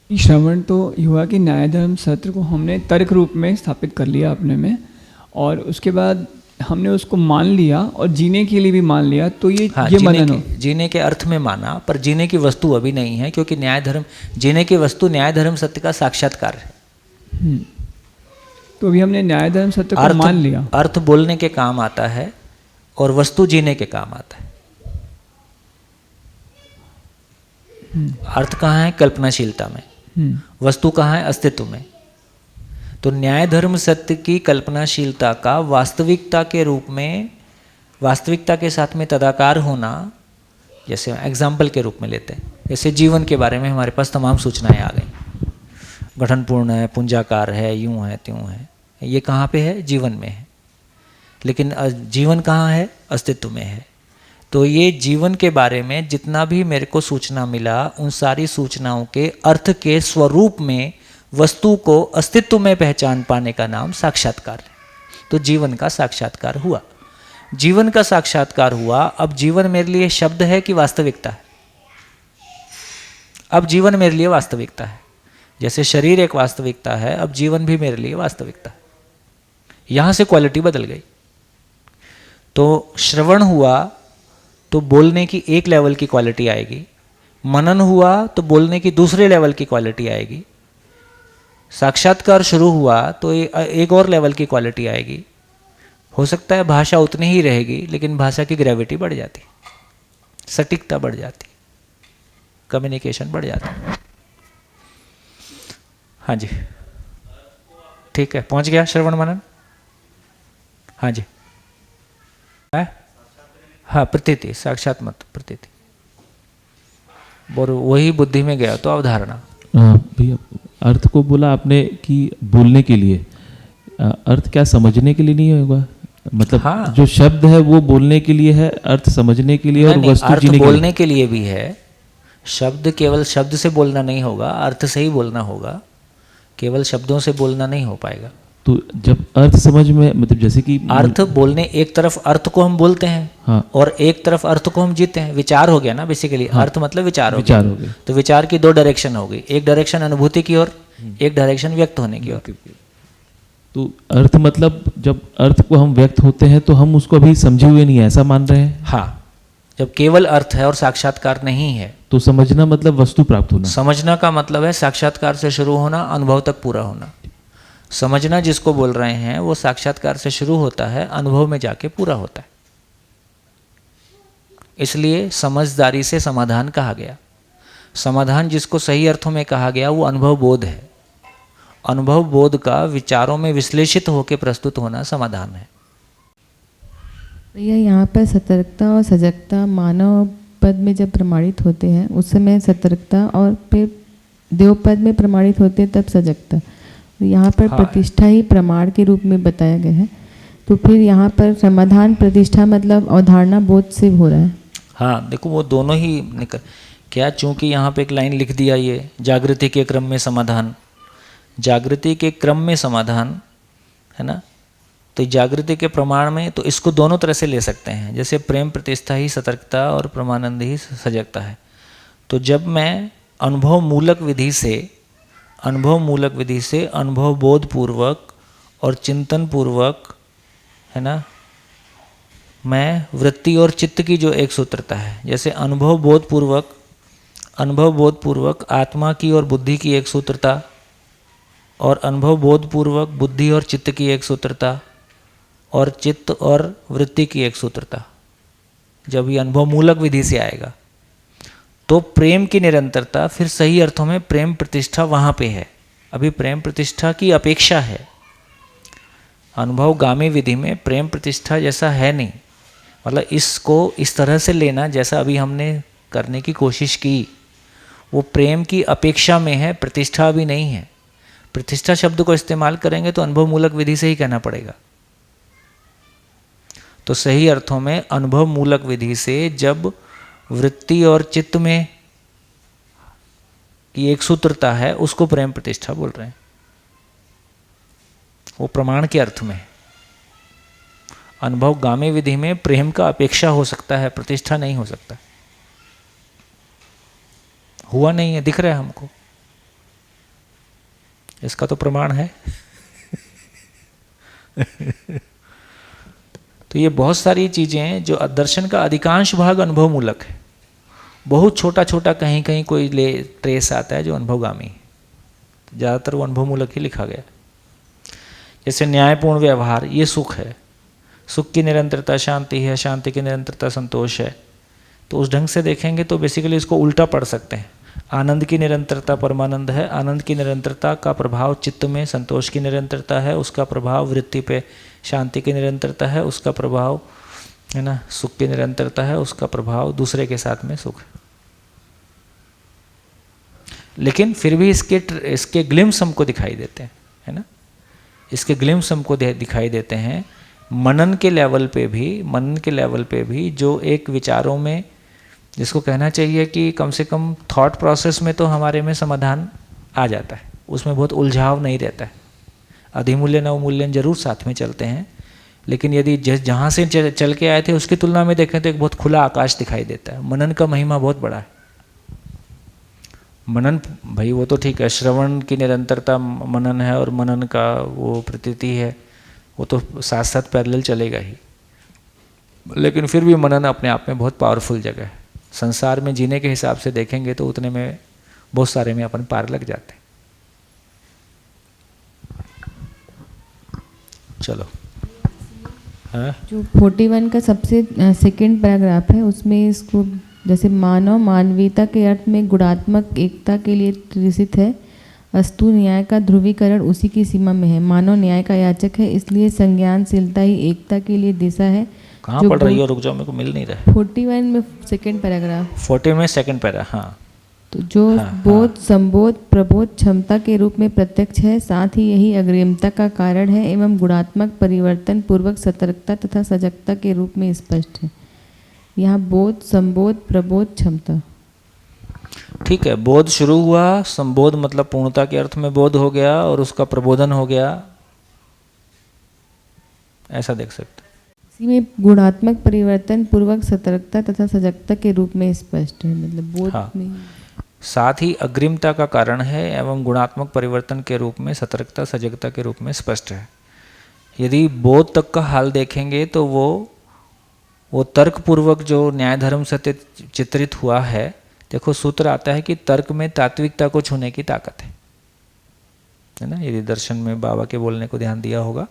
[SPEAKER 3] श्रवण तो हुआ कि न्याय धर्म सत्य को हमने तर्क रूप में स्थापित कर लिया अपने में, और उसके बाद हमने उसको मान लिया और जीने के लिए भी मान लिया। तो ये मनन हो।
[SPEAKER 1] जीने के अर्थ में माना, पर जीने की वस्तु अभी नहीं है, क्योंकि न्याय धर्म जीने की वस्तु न्याय धर्म सत्य का साक्षात्कार है।
[SPEAKER 3] तो अभी हमने न्याय धर्म सत्य को मान लिया।
[SPEAKER 1] अर्थ बोलने के काम आता है और वस्तु जीने के काम आता है। अर्थ कहाँ है? कल्पनाशीलता में। वस्तु कहाँ है? अस्तित्व में। तो न्याय धर्म सत्य की कल्पनाशीलता का वास्तविकता के रूप में, वास्तविकता के साथ में तदाकार होना, जैसे एग्जाम्पल के रूप में लेते हैं, जैसे जीवन के बारे में हमारे पास तमाम सूचनाएं आ गई, गठनपूर्ण है, पुंजाकार है, यूं है, त्यों है। ये कहाँ पे है? जीवन में है। लेकिन जीवन कहाँ है? अस्तित्व में है। तो ये जीवन के बारे में जितना भी मेरे को सूचना मिला, उन सारी सूचनाओं के अर्थ के स्वरूप में वस्तु को अस्तित्व में पहचान पाने का नाम साक्षात्कार है। तो जीवन का साक्षात्कार हुआ। जीवन का साक्षात्कार हुआ। अब जीवन मेरे लिए शब्द है कि वास्तविकता है? अब जीवन मेरे लिए वास्तविकता है। जैसे शरीर एक वास्तविकता है, अब जीवन भी मेरे लिए वास्तविकता है। यहां से क्वालिटी बदल गई। तो श्रवण हुआ तो बोलने की एक लेवल की क्वालिटी आएगी, मनन हुआ तो बोलने की दूसरे लेवल की क्वालिटी आएगी, साक्षात्कार शुरू हुआ तो एक और लेवल की क्वालिटी आएगी। हो सकता है भाषा उतनी ही रहेगी, लेकिन भाषा की ग्रेविटी बढ़ जाती, सटीकता बढ़ जाती, कम्युनिकेशन बढ़ जाता। हाँ जी, ठीक है, पहुंच गया श्रवण मनन। हाँ जी, हाँ, प्रतीति, साक्षात मत प्रतीति, और वही बुद्धि में गया तो अवधारणा।
[SPEAKER 9] भैया अर्थ को बोला आपने कि बोलने के लिए, अर्थ क्या समझने के लिए नहीं होगा? मतलब हाँ, जो शब्द है वो बोलने के लिए है, अर्थ समझने के लिए, और वस्तु जीने
[SPEAKER 1] बोलने के लिए भी है। शब्द केवल शब्द से बोलना नहीं होगा, अर्थ से ही बोलना होगा। केवल शब्दों से बोलना नहीं हो पाएगा।
[SPEAKER 9] तो जब अर्थ समझ में, मतलब जैसे कि
[SPEAKER 1] अर्थ बोलने, एक तरफ अर्थ को हम बोलते हैं,
[SPEAKER 9] हाँ,
[SPEAKER 1] और एक तरफ अर्थ को हम जीते हैं। विचार हो गया ना बेसिकली। हाँ, अर्थ मतलब विचार हो
[SPEAKER 9] गया।
[SPEAKER 1] तो विचार की दो डायरेक्शन हो गई, एक डायरेक्शन अनुभूति की ओर, एक डायरेक्शन व्यक्त होने की ओर।
[SPEAKER 9] तो अर्थ मतलब जब अर्थ को हम व्यक्त होते हैं तो हम उसको अभी समझे हुए नहीं है, ऐसा मान रहे हैं?
[SPEAKER 1] हाँ, जब केवल अर्थ है और साक्षात्कार नहीं है
[SPEAKER 9] तो समझना मतलब वस्तु प्राप्त होना।
[SPEAKER 1] समझना का मतलब है साक्षात्कार से शुरू होना, अनुभव तक पूरा होना। समझना जिसको बोल रहे हैं वो साक्षात्कार से शुरू होता है, अनुभव में जाके पूरा होता है। इसलिए समझदारी से समाधान कहा गया। समाधान जिसको सही अर्थों में कहा गया वो अनुभव बोध है। अनुभव बोध का विचारों में विश्लेषित होकर प्रस्तुत होना समाधान है।
[SPEAKER 7] भैया यहाँ पर सतर्कता और सजगता मानव पद में जब प्रमाणित होते हैं उस समय सतर्कता, और फिर देव पद में प्रमाणित होते हैं तब सजगता। यहाँ पर हाँ, प्रतिष्ठा ही प्रमाण के रूप में बताया गया है। तो फिर यहाँ पर समाधान प्रतिष्ठा मतलब अवधारणा बोध से हो रहा है।
[SPEAKER 1] हाँ, देखो वो दोनों ही निकल, क्या? चूंकि यहाँ पे एक लाइन लिख दिया, ये जागृति के क्रम में समाधान, जागृति के क्रम में समाधान है ना। तो जागृति के प्रमाण में, तो इसको दोनों तरह से ले सकते हैं। जैसे प्रेम प्रतिष्ठा ही सतर्कता और प्रमानंद ही सजगता है। तो जब मैं अनुभव मूलक विधि से अनुभव बोध पूर्वक और चिंतन पूर्वक है ना, मैं वृत्ति और चित्त की जो एक सूत्रता है, जैसे अनुभव बोध पूर्वक आत्मा की और बुद्धि की एक सूत्रता, और अनुभव बोध पूर्वक बुद्धि और चित्त की एक सूत्रता, और चित्त और वृत्ति की एक सूत्रता, जब ये अनुभव मूलक विधि से आएगा तो प्रेम की निरंतरता, फिर सही अर्थों में प्रेम प्रतिष्ठा वहाँ पे है। अभी प्रेम प्रतिष्ठा की अपेक्षा है। अनुभवगामी विधि में प्रेम प्रतिष्ठा जैसा है नहीं, मतलब इसको इस तरह से लेना जैसा अभी हमने करने की कोशिश की, वो प्रेम की अपेक्षा में है, प्रतिष्ठा भी नहीं है। प्रतिष्ठा शब्द को इस्तेमाल करेंगे तो अनुभव मूलक विधि से ही कहना पड़ेगा। तो सही अर्थों में अनुभव मूलक विधि से जब वृत्ति और चित्त में की एक सूत्रता है, उसको प्रेम प्रतिष्ठा बोल रहे हैं। वो प्रमाण के अर्थ में। अनुभवगामी विधि में प्रेम का अपेक्षा हो सकता है, प्रतिष्ठा नहीं हो सकता। हुआ नहीं है, दिख रहा है हमको, इसका तो प्रमाण है। तो ये बहुत सारी चीजें हैं जो दर्शन का अधिकांश भाग अनुभव मूलक है। बहुत छोटा छोटा कहीं कहीं कोई ट्रेस आता है जो अनुभवगामी है, ज़्यादातर वो अनुभव मूलक ही लिखा गया। जैसे न्यायपूर्ण व्यवहार, ये सुख है, सुख की निरंतरता शांति है, शांति की निरंतरता संतोष है। तो उस ढंग से देखेंगे तो बेसिकली इसको उल्टा पढ़ सकते हैं। आनंद की निरंतरता परमानंद है, आनंद की निरंतरता का प्रभाव चित्त में संतोष की निरंतरता है, उसका प्रभाव वृत्ति पे शांति की निरंतरता है, उसका प्रभाव है ना सुख की निरंतरता है, उसका प्रभाव दूसरे के साथ में सुख है। लेकिन फिर भी इसके ग्लिम्स हमको दिखाई देते हैं, है ना, इसके ग्लिम्स हमको दिखाई देते हैं। मनन के लेवल पे भी जो एक विचारों में, जिसको कहना चाहिए कि कम से कम थॉट प्रोसेस में तो हमारे में समाधान आ जाता है, उसमें बहुत उलझाव नहीं रहता है। अधिमूल्यन अवमूल्यन जरूर साथ में चलते हैं, लेकिन यदि जहाँ से चल के आए थे उसकी तुलना में देखें तो एक बहुत खुला आकाश दिखाई देता है। मनन का महिमा बहुत बड़ा है। मनन भाई वो तो ठीक है, श्रवण की निरंतरता मनन है और मनन का वो प्रतीति है, वो तो साथ साथ पैरेलल चलेगा ही। लेकिन फिर भी मनन अपने आप में बहुत पावरफुल जगह है। संसार में जीने के हिसाब से देखेंगे तो उतने में बहुत सारे में अपन पार लग जाते हैं। चलो हाँ?
[SPEAKER 7] जो 41 का सबसे सेकंड पैराग्राफ है, उसमें इसको जैसे मानव मानवीयता के अर्थ में गुणात्मक एकता के लिए त्रिसित है। अस्तु न्याय का ध्रुवीकरण उसी की सीमा में है। मानव न्याय का याचक है, इसलिए संज्ञानशीलता ही एकता के लिए दिशा है।
[SPEAKER 1] कहाँ पढ़ रही हो? रुक जाओ, मेरे को मिल नहीं रहा।
[SPEAKER 7] 41 में सेकंड पैराग्राफ।
[SPEAKER 1] 40 में सेकंड पैरा, हाँ।
[SPEAKER 7] तो जो बोध संबोध प्रबोध क्षमता के रूप में प्रत्यक्ष है, साथ ही यही अग्रिमता का कारण है एवं गुणात्मक परिवर्तन पूर्वक सतर्कता तथा सजगता के रूप में स्पष्ट है। यहाँ बोध संबोध प्रबोध क्षमता,
[SPEAKER 1] ठीक है। बोध शुरू हुआ, संबोध मतलब पूर्णता के अर्थ में बोध हो गया और उसका प्रबोधन हो गया, ऐसा देख सकते।
[SPEAKER 7] इसी में गुणात्मक परिवर्तन पूर्वक सतर्कता तथा सजगता के रूप में स्पष्ट है, मतलब बोध
[SPEAKER 1] हाँ।
[SPEAKER 7] में
[SPEAKER 1] साथ ही अग्रिमता का कारण है एवं गुणात्मक परिवर्तन के रूप में सतर्कता सजगता के रूप में स्पष्ट है। यदि बोध तक का हाल देखेंगे तो वो तर्क पूर्वक जो न्याय धर्म सत्य चित्रित हुआ है, देखो सूत्र आता है कि तर्क में तात्विकता को छूने की ताकत है ना। यदि दर्शन में बाबा के बोलने को ध्यान दिया होगा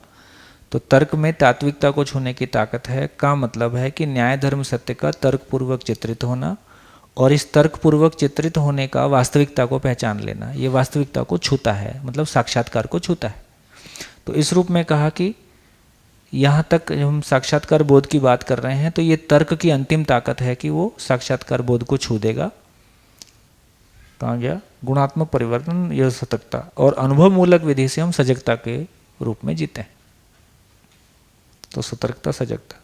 [SPEAKER 1] तो तर्क में तात्विकता को छूने की ताकत है का मतलब है कि न्याय धर्म सत्य का तर्क पूर्वक चित्रित होना और इस तर्क पूर्वक चित्रित होने का वास्तविकता को पहचान लेना, ये वास्तविकता को छूता है, मतलब साक्षात्कार को छूता है। तो इस रूप में कहा कि यहाँ तक हम साक्षात्कार बोध की बात कर रहे हैं तो ये तर्क की अंतिम ताकत है कि वो साक्षात्कार बोध को छू देगा। कहाँ गया? गुणात्मक परिवर्तन, यह सतर्कता और अनुभव मूलक विधि से हम सजगता के रूप में जीते हैं। तो सतर्कता सजगता।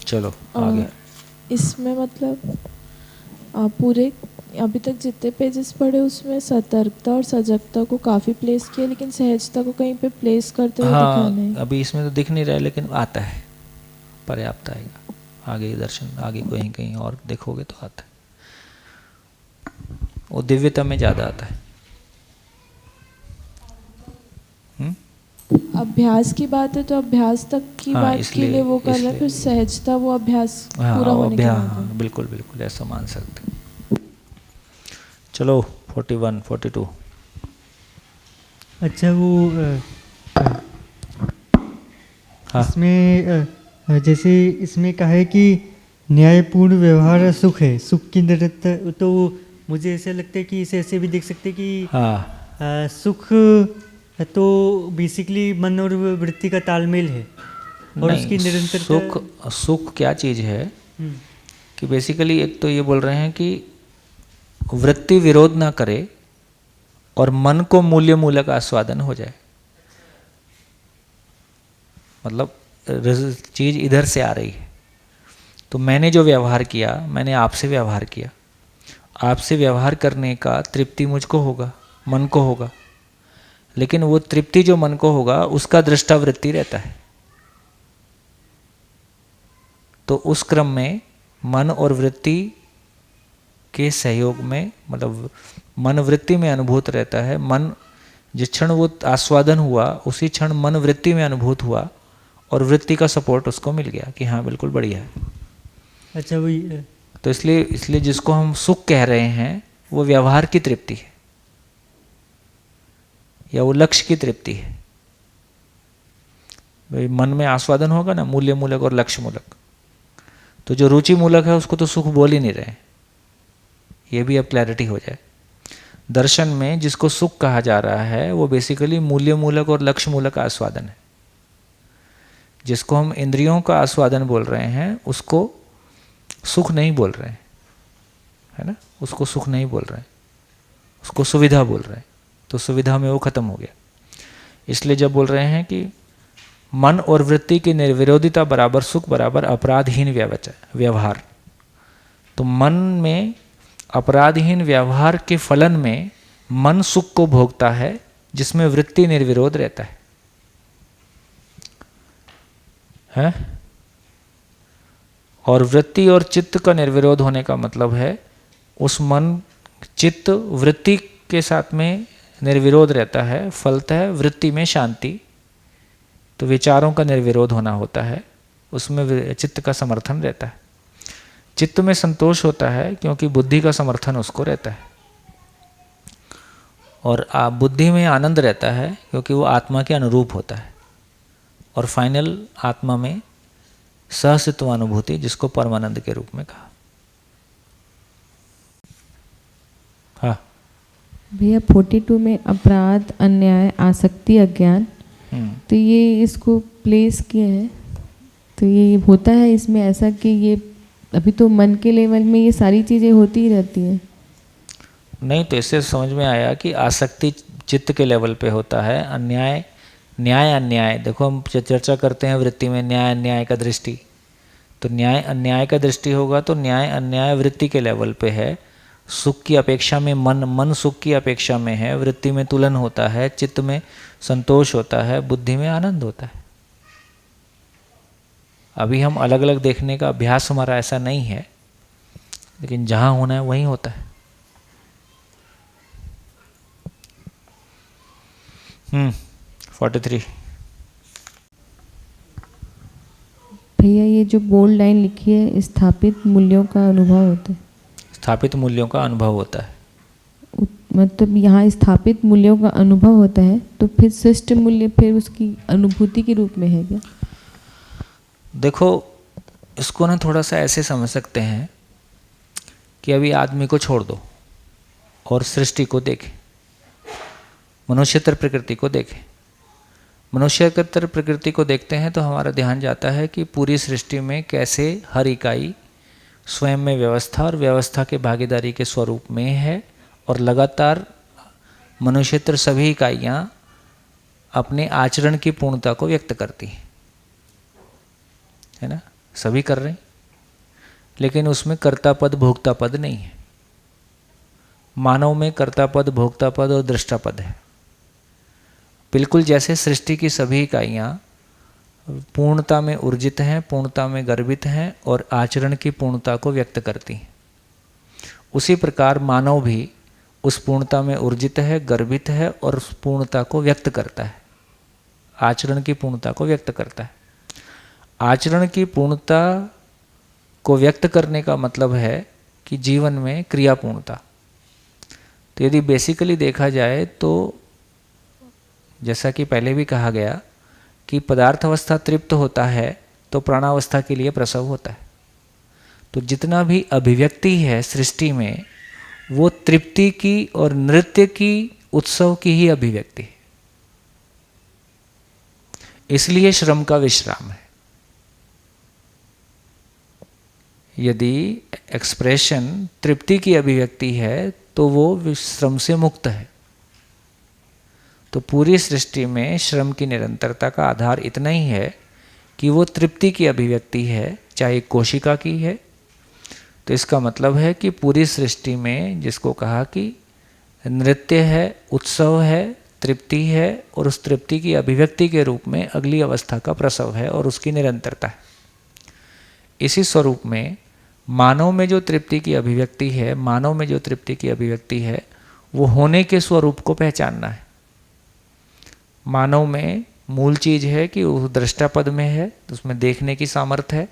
[SPEAKER 1] चलो आगे।
[SPEAKER 4] इसमें मतलब पूरे अभी तक जितने पेजेस पढ़े उसमें सतर्कता और सजगता को काफ़ी प्लेस किया, लेकिन सहजता को कहीं पे प्लेस करते हुए दिखा नहीं।
[SPEAKER 1] अभी इसमें तो दिख नहीं रहा है, लेकिन आता है, पर्याप्त आएगा आगे दर्शन, आगे कहीं कहीं और देखोगे तो आता है, वो दिव्यता में ज़्यादा आता है।
[SPEAKER 4] अभ्यास की बात है तो अभ्यास तक की बात के लिए वो कर रहे हैं, फिर सहजता वो अभ्यास पूरा होने के बाद है।
[SPEAKER 1] बिल्कुल बिल्कुल ऐसा मान सकते हैं। चलो 41 42।
[SPEAKER 5] अच्छा वो इसमें जैसे इसमें कहा है कि न्यायपूर्ण व्यवहार सुख है, सुख की निरंतर, तो मुझे ऐसा लगता है कि इसे ऐसे भी देख सकते हैं कि सुख तो बेसिकली मन और वृत्ति का तालमेल है और उसकी निरंतरता।
[SPEAKER 1] सुख क्या चीज़ है कि बेसिकली एक तो ये बोल रहे हैं कि वृत्ति विरोध ना करे और मन को मूल्य मूलक आस्वादन हो जाए। मतलब चीज़ इधर से आ रही है, तो मैंने जो व्यवहार किया, मैंने आपसे व्यवहार किया, आपसे व्यवहार करने का तृप्ति मुझको होगा, मन को होगा, लेकिन वो तृप्ति जो मन को होगा उसका दृष्टा वृत्ति रहता है। तो उस क्रम में मन और वृत्ति के सहयोग में, मतलब मन वृत्ति में अनुभूत रहता है। मन जिस क्षण वो आस्वादन हुआ उसी क्षण मन वृत्ति में अनुभूत हुआ और वृत्ति का सपोर्ट उसको मिल गया कि हाँ बिल्कुल बढ़िया है।
[SPEAKER 5] अच्छा वही
[SPEAKER 1] तो इसलिए जिसको हम सुख कह रहे हैं वो व्यवहार की तृप्ति है या वो लक्ष्य की तृप्ति है। भाई मन में आस्वादन होगा ना, मूल्य मूलक और लक्ष्य मूलक, तो जो रुचि मूलक है उसको तो सुख बोल ही नहीं रहे। ये भी अब क्लैरिटी हो जाए। दर्शन में जिसको सुख कहा जा रहा है वो बेसिकली मूल्य मूलक और लक्ष्य मूलक आस्वादन है। जिसको हम इंद्रियों का आस्वादन बोल रहे हैं उसको सुख नहीं बोल रहे हैं, है ना, उसको सुख नहीं बोल रहे हैं, उसको सुविधा बोल रहे हैं। तो सुविधा में वो खत्म हो गया। इसलिए जब बोल रहे हैं कि मन और वृत्ति की निर्विरोधिता बराबर सुख बराबर अपराधहीन व्यवहार, तो मन में अपराधहीन व्यवहार के फलन में मन सुख को भोगता है जिसमें वृत्ति निर्विरोध रहता है? और वृत्ति और चित्त का निर्विरोध होने का मतलब है उस मन चित्त वृत्ति के साथ में निर्विरोध रहता है, फलतः वृत्ति में शांति, तो विचारों का निर्विरोध होना होता है, उसमें चित्त का समर्थन रहता है। चित्त में संतोष होता है क्योंकि बुद्धि का समर्थन उसको रहता है, और बुद्धि में आनंद रहता है क्योंकि वो आत्मा के अनुरूप होता है, और फाइनल आत्मा में सहस्तित्व अनुभूति जिसको परमानंद के रूप में कहा। हाँ
[SPEAKER 7] भैया 42 में अपराध, अन्याय, आसक्ति, अज्ञान, तो ये इसको प्लेस किए हैं, तो ये होता है इसमें ऐसा कि ये अभी तो मन के लेवल में ये सारी चीज़ें होती ही रहती हैं।
[SPEAKER 1] नहीं, तो इससे समझ में आया कि आसक्ति चित्त के लेवल पे होता है। अन्याय, न्याय अन्याय, देखो हम चर्चा करते हैं वृत्ति में न्याय अन्याय का दृष्टि, तो न्याय अन्याय का दृष्टि होगा तो न्याय अन्याय वृत्ति के लेवल पे है। सुख की अपेक्षा में मन सुख की अपेक्षा में है, वृत्ति में तुलन होता है, चित्त में संतोष होता है, बुद्धि में आनंद होता है। अभी हम अलग अलग देखने का अभ्यास हमारा ऐसा नहीं है, लेकिन जहाँ होना है वहीं होता है। 43
[SPEAKER 7] भैया ये जो बोल्ड लाइन लिखी है, स्थापित मूल्यों का अनुभव होता है।
[SPEAKER 1] स्थापित मूल्यों का अनुभव होता है
[SPEAKER 7] मतलब यहाँ स्थापित मूल्यों का अनुभव होता है, तो फिर शिष्ट मूल्य फिर उसकी अनुभूति के रूप में है क्या?
[SPEAKER 1] देखो इसको ना थोड़ा सा ऐसे समझ सकते हैं कि अभी आदमी को छोड़ दो और सृष्टि को देखें, मनुष्यतर प्रकृति को देखें। मनुष्यतर प्रकृति को देखते हैं तो हमारा ध्यान जाता है कि पूरी सृष्टि में कैसे हर इकाई स्वयं में व्यवस्था और व्यवस्था के भागीदारी के स्वरूप में है, और लगातार मनुष्यतर सभी इकाइयाँ अपने आचरण की पूर्णता को व्यक्त करती हैं, है ना, सभी कर रहे हैं। लेकिन उसमें कर्ता पद भोक्ता पद नहीं है। मानव में कर्ता पद भोक्ता पद और दृष्टा पद है। बिल्कुल जैसे सृष्टि की सभी इकाइयाँ पूर्णता में ऊर्जित हैं, पूर्णता में गर्भित हैं और आचरण की पूर्णता को व्यक्त करती हैं, उसी प्रकार मानव भी उस पूर्णता में ऊर्जित है, गर्भित है और उस पूर्णता को व्यक्त करता है, आचरण की पूर्णता को व्यक्त करता है। आचरण की पूर्णता को व्यक्त करने का मतलब है कि जीवन में क्रिया पूर्णता। तो यदि बेसिकली देखा जाए तो जैसा कि पहले भी कहा गया कि पदार्थ अवस्था तृप्त होता है तो प्राणावस्था के लिए प्रसव होता है। तो जितना भी अभिव्यक्ति है सृष्टि में वो तृप्ति की और नृत्य की, उत्सव की ही अभिव्यक्ति है। इसलिए श्रम का विश्राम है। यदि एक्सप्रेशन तृप्ति की अभिव्यक्ति है तो वो श्रम से मुक्त है। तो पूरी सृष्टि में श्रम की निरंतरता का आधार इतना ही है कि वो तृप्ति की अभिव्यक्ति है, चाहे कोशिका की है। तो इसका मतलब है कि पूरी सृष्टि में जिसको कहा कि नृत्य है, उत्सव है, तृप्ति है और उस तृप्ति की अभिव्यक्ति के रूप में अगली अवस्था का प्रसव है और उसकी निरंतरता है। इसी स्वरूप में मानव में जो तृप्ति की अभिव्यक्ति है, मानव में जो तृप्ति की अभिव्यक्ति है वो होने के स्वरूप को पहचानना है। मानव में मूल चीज है कि वो दृष्टा पद में है, तो उसमें देखने की सामर्थ्य है।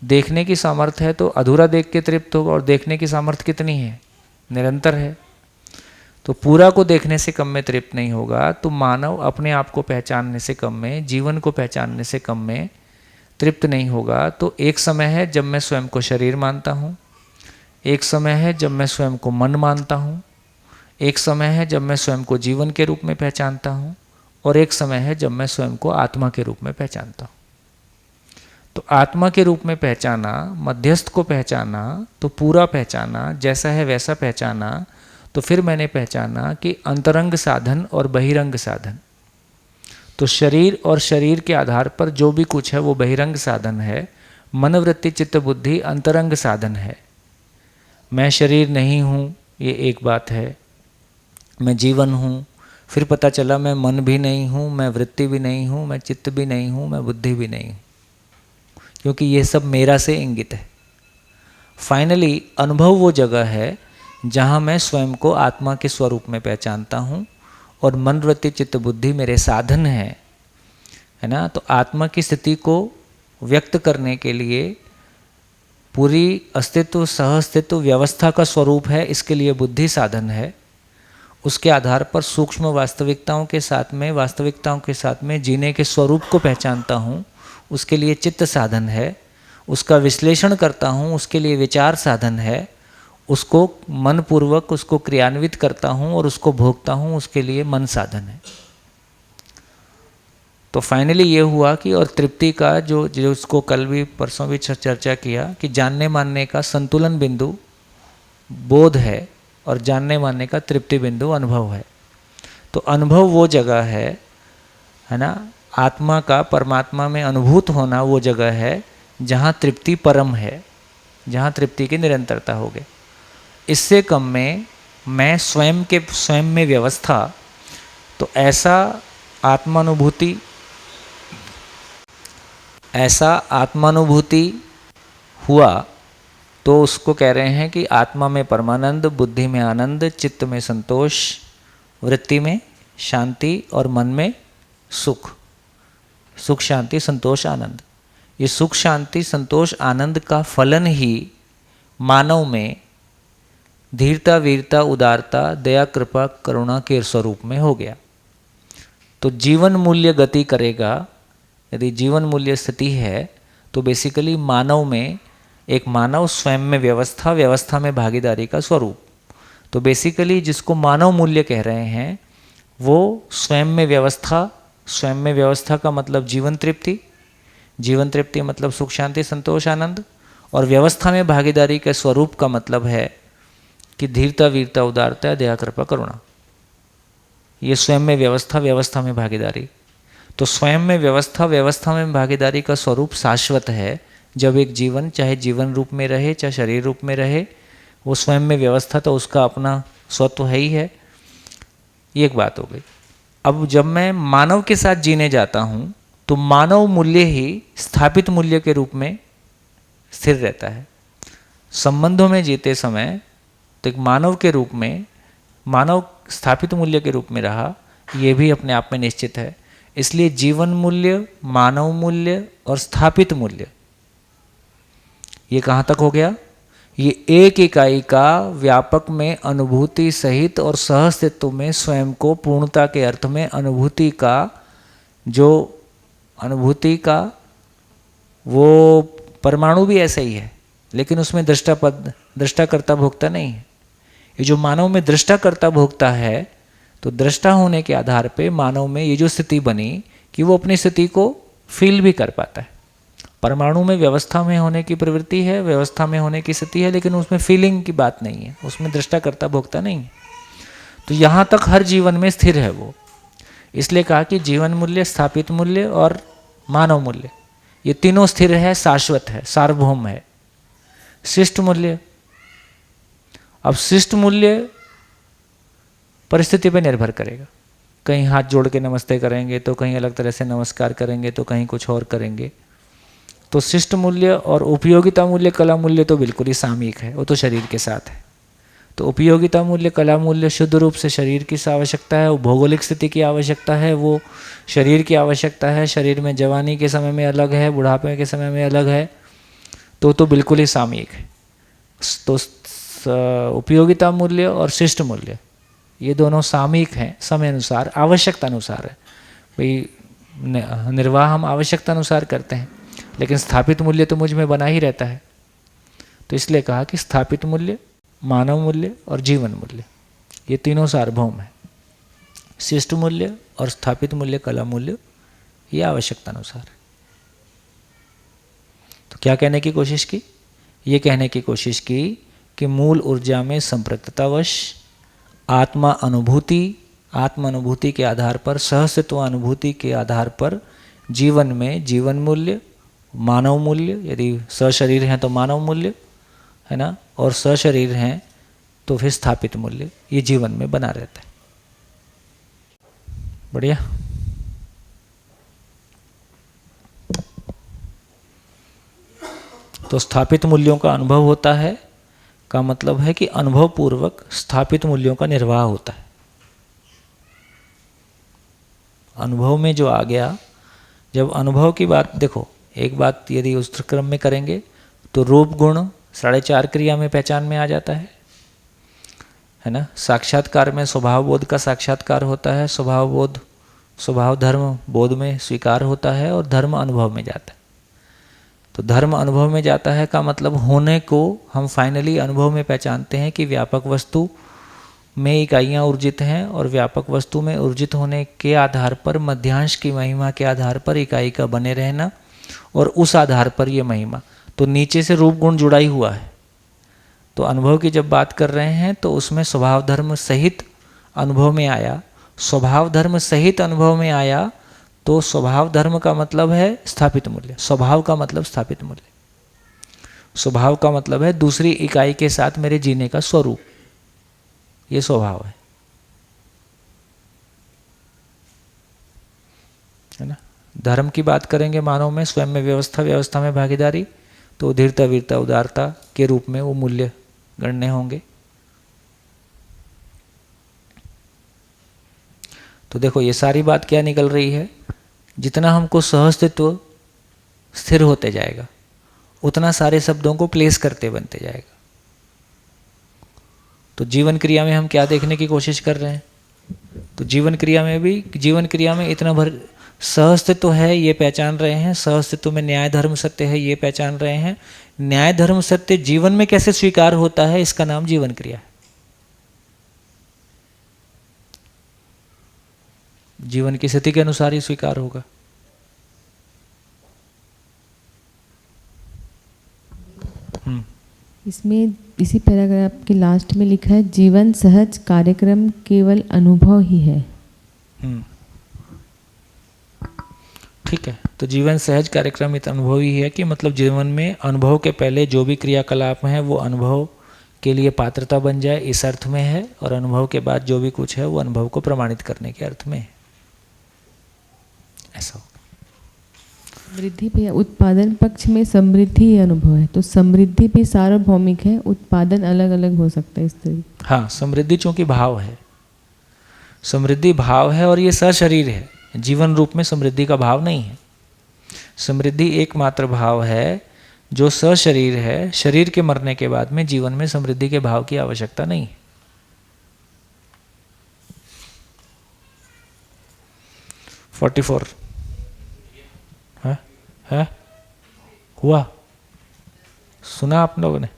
[SPEAKER 1] देखने की सामर्थ्य है तो अधूरा देख के तृप्त होगा, और देखने की सामर्थ्य कितनी है? निरंतर है। तो पूरा को देखने से कम में तृप्त नहीं होगा। तो मानव अपने आप को पहचानने से कम में, जीवन को पहचानने से कम में तृप्त नहीं होगा। तो एक समय है जब मैं स्वयं को शरीर मानता हूँ, एक समय है जब मैं स्वयं को मन मानता हूँ, एक समय है जब मैं स्वयं को जीवन के रूप में पहचानता हूँ, और एक समय है जब मैं स्वयं को आत्मा के रूप में पहचानता हूँ। तो आत्मा के रूप में पहचाना, मध्यस्थ को पहचाना, तो पूरा पहचाना, जैसा है वैसा पहचाना। तो फिर मैंने पहचाना कि अंतरंग साधन और बहिरंग साधन, तो शरीर और शरीर के आधार पर जो भी कुछ है वो बहिरंग साधन है। मनोवृत्ति चित्त बुद्धि अंतरंग साधन है। मैं शरीर नहीं हूँ ये एक बात है, मैं जीवन हूँ। फिर पता चला मैं मन भी नहीं हूँ, मैं वृत्ति भी नहीं हूँ, मैं चित्त भी नहीं हूँ, मैं बुद्धि भी नहीं हूँ, क्योंकि ये सब मेरा से इंगित है। फाइनली अनुभव वो जगह है जहाँ मैं स्वयं को आत्मा के स्वरूप में पहचानता हूँ और मन वृत्ति चित्त बुद्धि मेरे साधन है ना। तो आत्मा की स्थिति को व्यक्त करने के लिए पूरी अस्तित्व सह अस्तित्व व्यवस्था का स्वरूप है, इसके लिए बुद्धि साधन है। उसके आधार पर सूक्ष्म वास्तविकताओं के साथ में जीने के स्वरूप को पहचानता हूँ, उसके लिए चित्त साधन है। उसका विश्लेषण करता हूँ, उसके लिए विचार साधन है। उसको मनपूर्वक उसको क्रियान्वित करता हूँ और उसको भोगता हूँ, उसके लिए मन साधन है। तो फाइनली ये हुआ कि और तृप्ति का जो उसको कल भी परसों भी चर्चा किया कि जानने मानने का संतुलन बिंदु बोध है और जानने मानने का तृप्ति बिंदु अनुभव है। तो अनुभव वो जगह है ना, आत्मा का परमात्मा में अनुभूत होना वो जगह है जहाँ तृप्ति परम है, जहाँ तृप्ति की निरंतरता हो गई। इससे कम में मैं स्वयं में व्यवस्था, तो ऐसा आत्मानुभूति हुआ तो उसको कह रहे हैं कि आत्मा में परमानंद, बुद्धि में आनंद, चित्त में संतोष, वृत्ति में शांति और मन में सुख। सुख शांति संतोष आनंद, ये सुख शांति संतोष आनंद का फलन ही मानव में धीरता वीरता उदारता दया कृपा करुणा के स्वरूप में हो गया। तो जीवन मूल्य गति करेगा। यदि जीवन मूल्य स्थिति है तो बेसिकली मानव में एक मानव स्वयं में व्यवस्था में भागीदारी का स्वरूप। तो बेसिकली जिसको मानव मूल्य कह रहे हैं वो स्वयं में व्यवस्था का मतलब जीवन तृप्ति मतलब सुख शांति संतोष आनंद, और व्यवस्था में भागीदारी के स्वरूप का मतलब है कि धीरता वीरता उदारता दया कृपा करुणा। ये स्वयं में व्यवस्था में भागीदारी। तो स्वयं में व्यवस्था में भागीदारी का स्वरूप शाश्वत है, जब एक जीवन चाहे जीवन रूप में रहे चाहे शरीर रूप में रहे, वो स्वयं में व्यवस्था तो उसका अपना स्वत्व है ही है। ये एक बात हो गई। अब जब मैं मानव के साथ जीने जाता हूँ तो मानव मूल्य ही स्थापित मूल्य के रूप में स्थिर रहता है। संबंधों में जीते समय तो एक मानव के रूप में, मानव स्थापित मूल्य के रूप में रहा, ये भी अपने आप में निश्चित है। इसलिए जीवन मूल्य, मानव मूल्य और स्थापित मूल्य, ये कहाँ तक हो गया? ये एक इकाई का व्यापक में अनुभूति सहित और सहअस्तित्व में स्वयं को पूर्णता के अर्थ में अनुभूति का, जो अनुभूति का वो परमाणु भी ऐसा ही है, लेकिन उसमें दृष्टाकर्ता भोक्ता नहीं है। ये जो मानव में दृष्टाकर्ता भोक्ता है, तो दृष्टा होने के आधार पे मानव में ये जो स्थिति बनी कि वो अपनी स्थिति को फील भी कर पाता है। परमाणु में व्यवस्था में होने की प्रवृत्ति है, व्यवस्था में होने की स्थिति है, लेकिन उसमें फीलिंग की बात नहीं है, उसमें दृष्टाकर्ता भोक्ता नहीं है। तो यहाँ तक हर जीवन में स्थिर है वो। इसलिए कहा कि जीवन मूल्य, स्थापित मूल्य और मानव मूल्य, ये तीनों स्थिर है, शाश्वत है, सार्वभौम है। शिष्ट मूल्य, अब शिष्ट मूल्य परिस्थिति पर निर्भर करेगा। कहीं हाथ जोड़ के नमस्ते करेंगे तो कहीं अलग तरह से नमस्कार करेंगे तो कहीं कुछ और करेंगे। तो शिष्ट मूल्य और उपयोगिता मूल्य, कला मूल्य तो बिल्कुल ही सामयिक है, वो तो शरीर के साथ है। तो उपयोगिता मूल्य, कला मूल्य शुद्ध रूप से शरीर की आवश्यकता है, वो भौगोलिक स्थिति की आवश्यकता है, वो शरीर की आवश्यकता है। शरीर में जवानी के समय में अलग है, बुढ़ापे के समय में अलग है, तो बिल्कुल ही सामयिक है। तो उपयोगिता मूल्य और शिष्ट मूल्य ये दोनों सामयिक हैं, समय अनुसार, आवश्यकता अनुसार है। भाई निर्वाह हम आवश्यकता अनुसार करते हैं, लेकिन स्थापित मूल्य तो मुझ में बना ही रहता है। तो इसलिए कहा कि स्थापित मूल्य, मानव मूल्य और जीवन मूल्य, ये तीनों सार्वभौम है। शिष्ट मूल्य और स्थापित मूल्य, कला मूल्य, ये आवश्यकता अनुसार है। तो क्या कहने की कोशिश की? ये कहने की कोशिश की कि मूल ऊर्जा में संपृक्ततावश आत्मा अनुभूति के आधार पर, सहअस्तित्व अनुभूति के आधार पर जीवन में जीवन मूल्य, मानव मूल्य, यदि सशरीर हैं तो मानव मूल्य है ना, और सशरीर हैं तो फिर स्थापित मूल्य, ये जीवन में बना रहता है। बढ़िया। तो स्थापित मूल्यों का अनुभव होता है का मतलब है कि अनुभव पूर्वक स्थापित मूल्यों का निर्वाह होता है। अनुभव में जो आ गया, जब अनुभव की बात देखो, एक बात यदि उस क्रम में करेंगे तो रूप गुण 4.5 क्रिया में पहचान में आ जाता है ना। साक्षात्कार में स्वभाव बोध का साक्षात्कार होता है, स्वभाव बोध, स्वभाव धर्म बोध में स्वीकार होता है, और धर्म अनुभव में जाता है। तो धर्म अनुभव में जाता है का मतलब होने को हम फाइनली अनुभव में पहचानते हैं कि व्यापक वस्तु में इकाइयाँ ऊर्जित हैं, और व्यापक वस्तु में ऊर्जित होने के आधार पर मध्यांश की महिमा के आधार पर इकाई का बने रहना, और उस आधार पर ये महिमा। तो नीचे से रूप गुण जुड़ा ही हुआ है। तो अनुभव की जब बात कर रहे हैं तो उसमें स्वभाव धर्म सहित अनुभव में आया, स्वभाव धर्म सहित अनुभव में आया, तो स्वभाव धर्म का मतलब है स्थापित मूल्य, स्वभाव का मतलब स्थापित मूल्य। स्वभाव का मतलब है दूसरी इकाई के साथ मेरे जीने का स्वरूप, ये स्वभाव है ना। धर्म की बात करेंगे मानव में, स्वयं में व्यवस्था, व्यवस्था में भागीदारी, तो धीरता, वीरता, उदारता के रूप में वो मूल्य गणने होंगे। तो देखो ये सारी बात क्या निकल रही है, जितना हमको सहअस्तित्व स्थिर होते जाएगा उतना सारे शब्दों को प्लेस करते बनते जाएगा। तो जीवन क्रिया में हम क्या देखने की कोशिश कर रहे हैं, तो जीवन क्रिया में भी, जीवन क्रिया में इतना भर सहअस्तित्व है ये पहचान रहे हैं, सहअस्तित्व में न्याय धर्म सत्य है ये पहचान रहे हैं। न्याय धर्म सत्य जीवन में कैसे स्वीकार होता है, इसका नाम जीवन क्रिया है। जीवन की स्थिति के अनुसार ही स्वीकार होगा।
[SPEAKER 7] इसमें इसी पैराग्राफ के लास्ट में लिखा है, जीवन सहज कार्यक्रम केवल अनुभव ही है।
[SPEAKER 1] ठीक है, तो जीवन सहज कार्यक्रम इत अनुभव ही है कि मतलब जीवन में अनुभव के पहले जो भी क्रियाकलाप हैं वो अनुभव के लिए पात्रता बन जाए, इस अर्थ में है, और अनुभव के बाद जो भी कुछ है वो अनुभव को प्रमाणित करने के अर्थ में है, ऐसा हो।
[SPEAKER 7] समृद्धि भी उत्पादन पक्ष में समृद्धि ही अनुभव है, तो समृद्धि भी सार्वभौमिक है, उत्पादन अलग अलग हो सकता है इस तरह।
[SPEAKER 1] हाँ, समृद्धि चूंकि भाव है, समृद्धि भाव है और ये सशरीर है, जीवन रूप में समृद्धि का भाव नहीं है। समृद्धि एकमात्र भाव है जो सशरीर है, शरीर के मरने के बाद में जीवन में समृद्धि के भाव की आवश्यकता नहीं है। 44 है हुआ, सुना आप लोगों ने?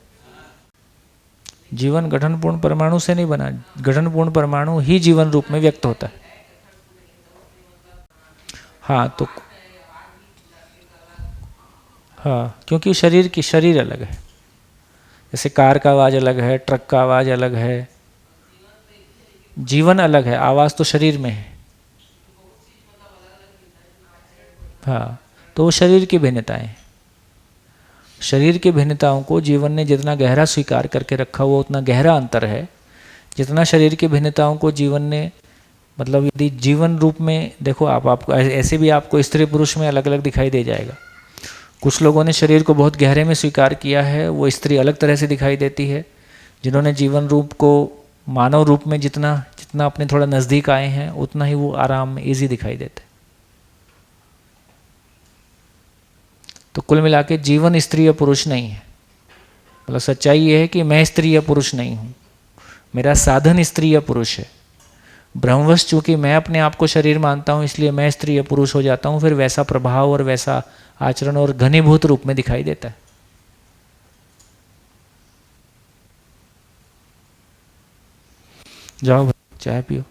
[SPEAKER 1] जीवन गठनपूर्ण परमाणु से नहीं बना, गठनपूर्ण परमाणु ही जीवन रूप में व्यक्त होता है। हाँ तो हाँ, क्योंकि शरीर अलग है, जैसे कार का आवाज़ अलग है, ट्रक का आवाज़ अलग है, जीवन अलग है, आवाज़ तो शरीर में है। हाँ, तो वो शरीर की भिन्नताएं, शरीर की भिन्नताओं को जीवन ने जितना गहरा स्वीकार करके रखा हुआ उतना गहरा अंतर है। जितना शरीर की भिन्नताओं को जीवन ने, मतलब यदि जीवन रूप में देखो आपको ऐसे भी आपको स्त्री पुरुष में अलग अलग दिखाई दे जाएगा। कुछ लोगों ने शरीर को बहुत गहरे में स्वीकार किया है, वो स्त्री अलग तरह से दिखाई देती है। जिन्होंने जीवन रूप को मानव रूप में जितना अपने थोड़ा नज़दीक आए हैं उतना ही वो आराम में ईजी दिखाई देते। तो कुल मिला के जीवन स्त्री या पुरुष नहीं है, मतलब सच्चाई ये है कि मैं स्त्री या पुरुष नहीं हूँ, मेरा साधन स्त्री या पुरुष है। ब्रह्मवश चूंकि मैं अपने आप को शरीर मानता हूँ इसलिए मैं स्त्री या पुरुष हो जाता हूँ, फिर वैसा प्रभाव और वैसा आचरण और घनीभूत रूप में दिखाई देता है। जाओ चाय पियो।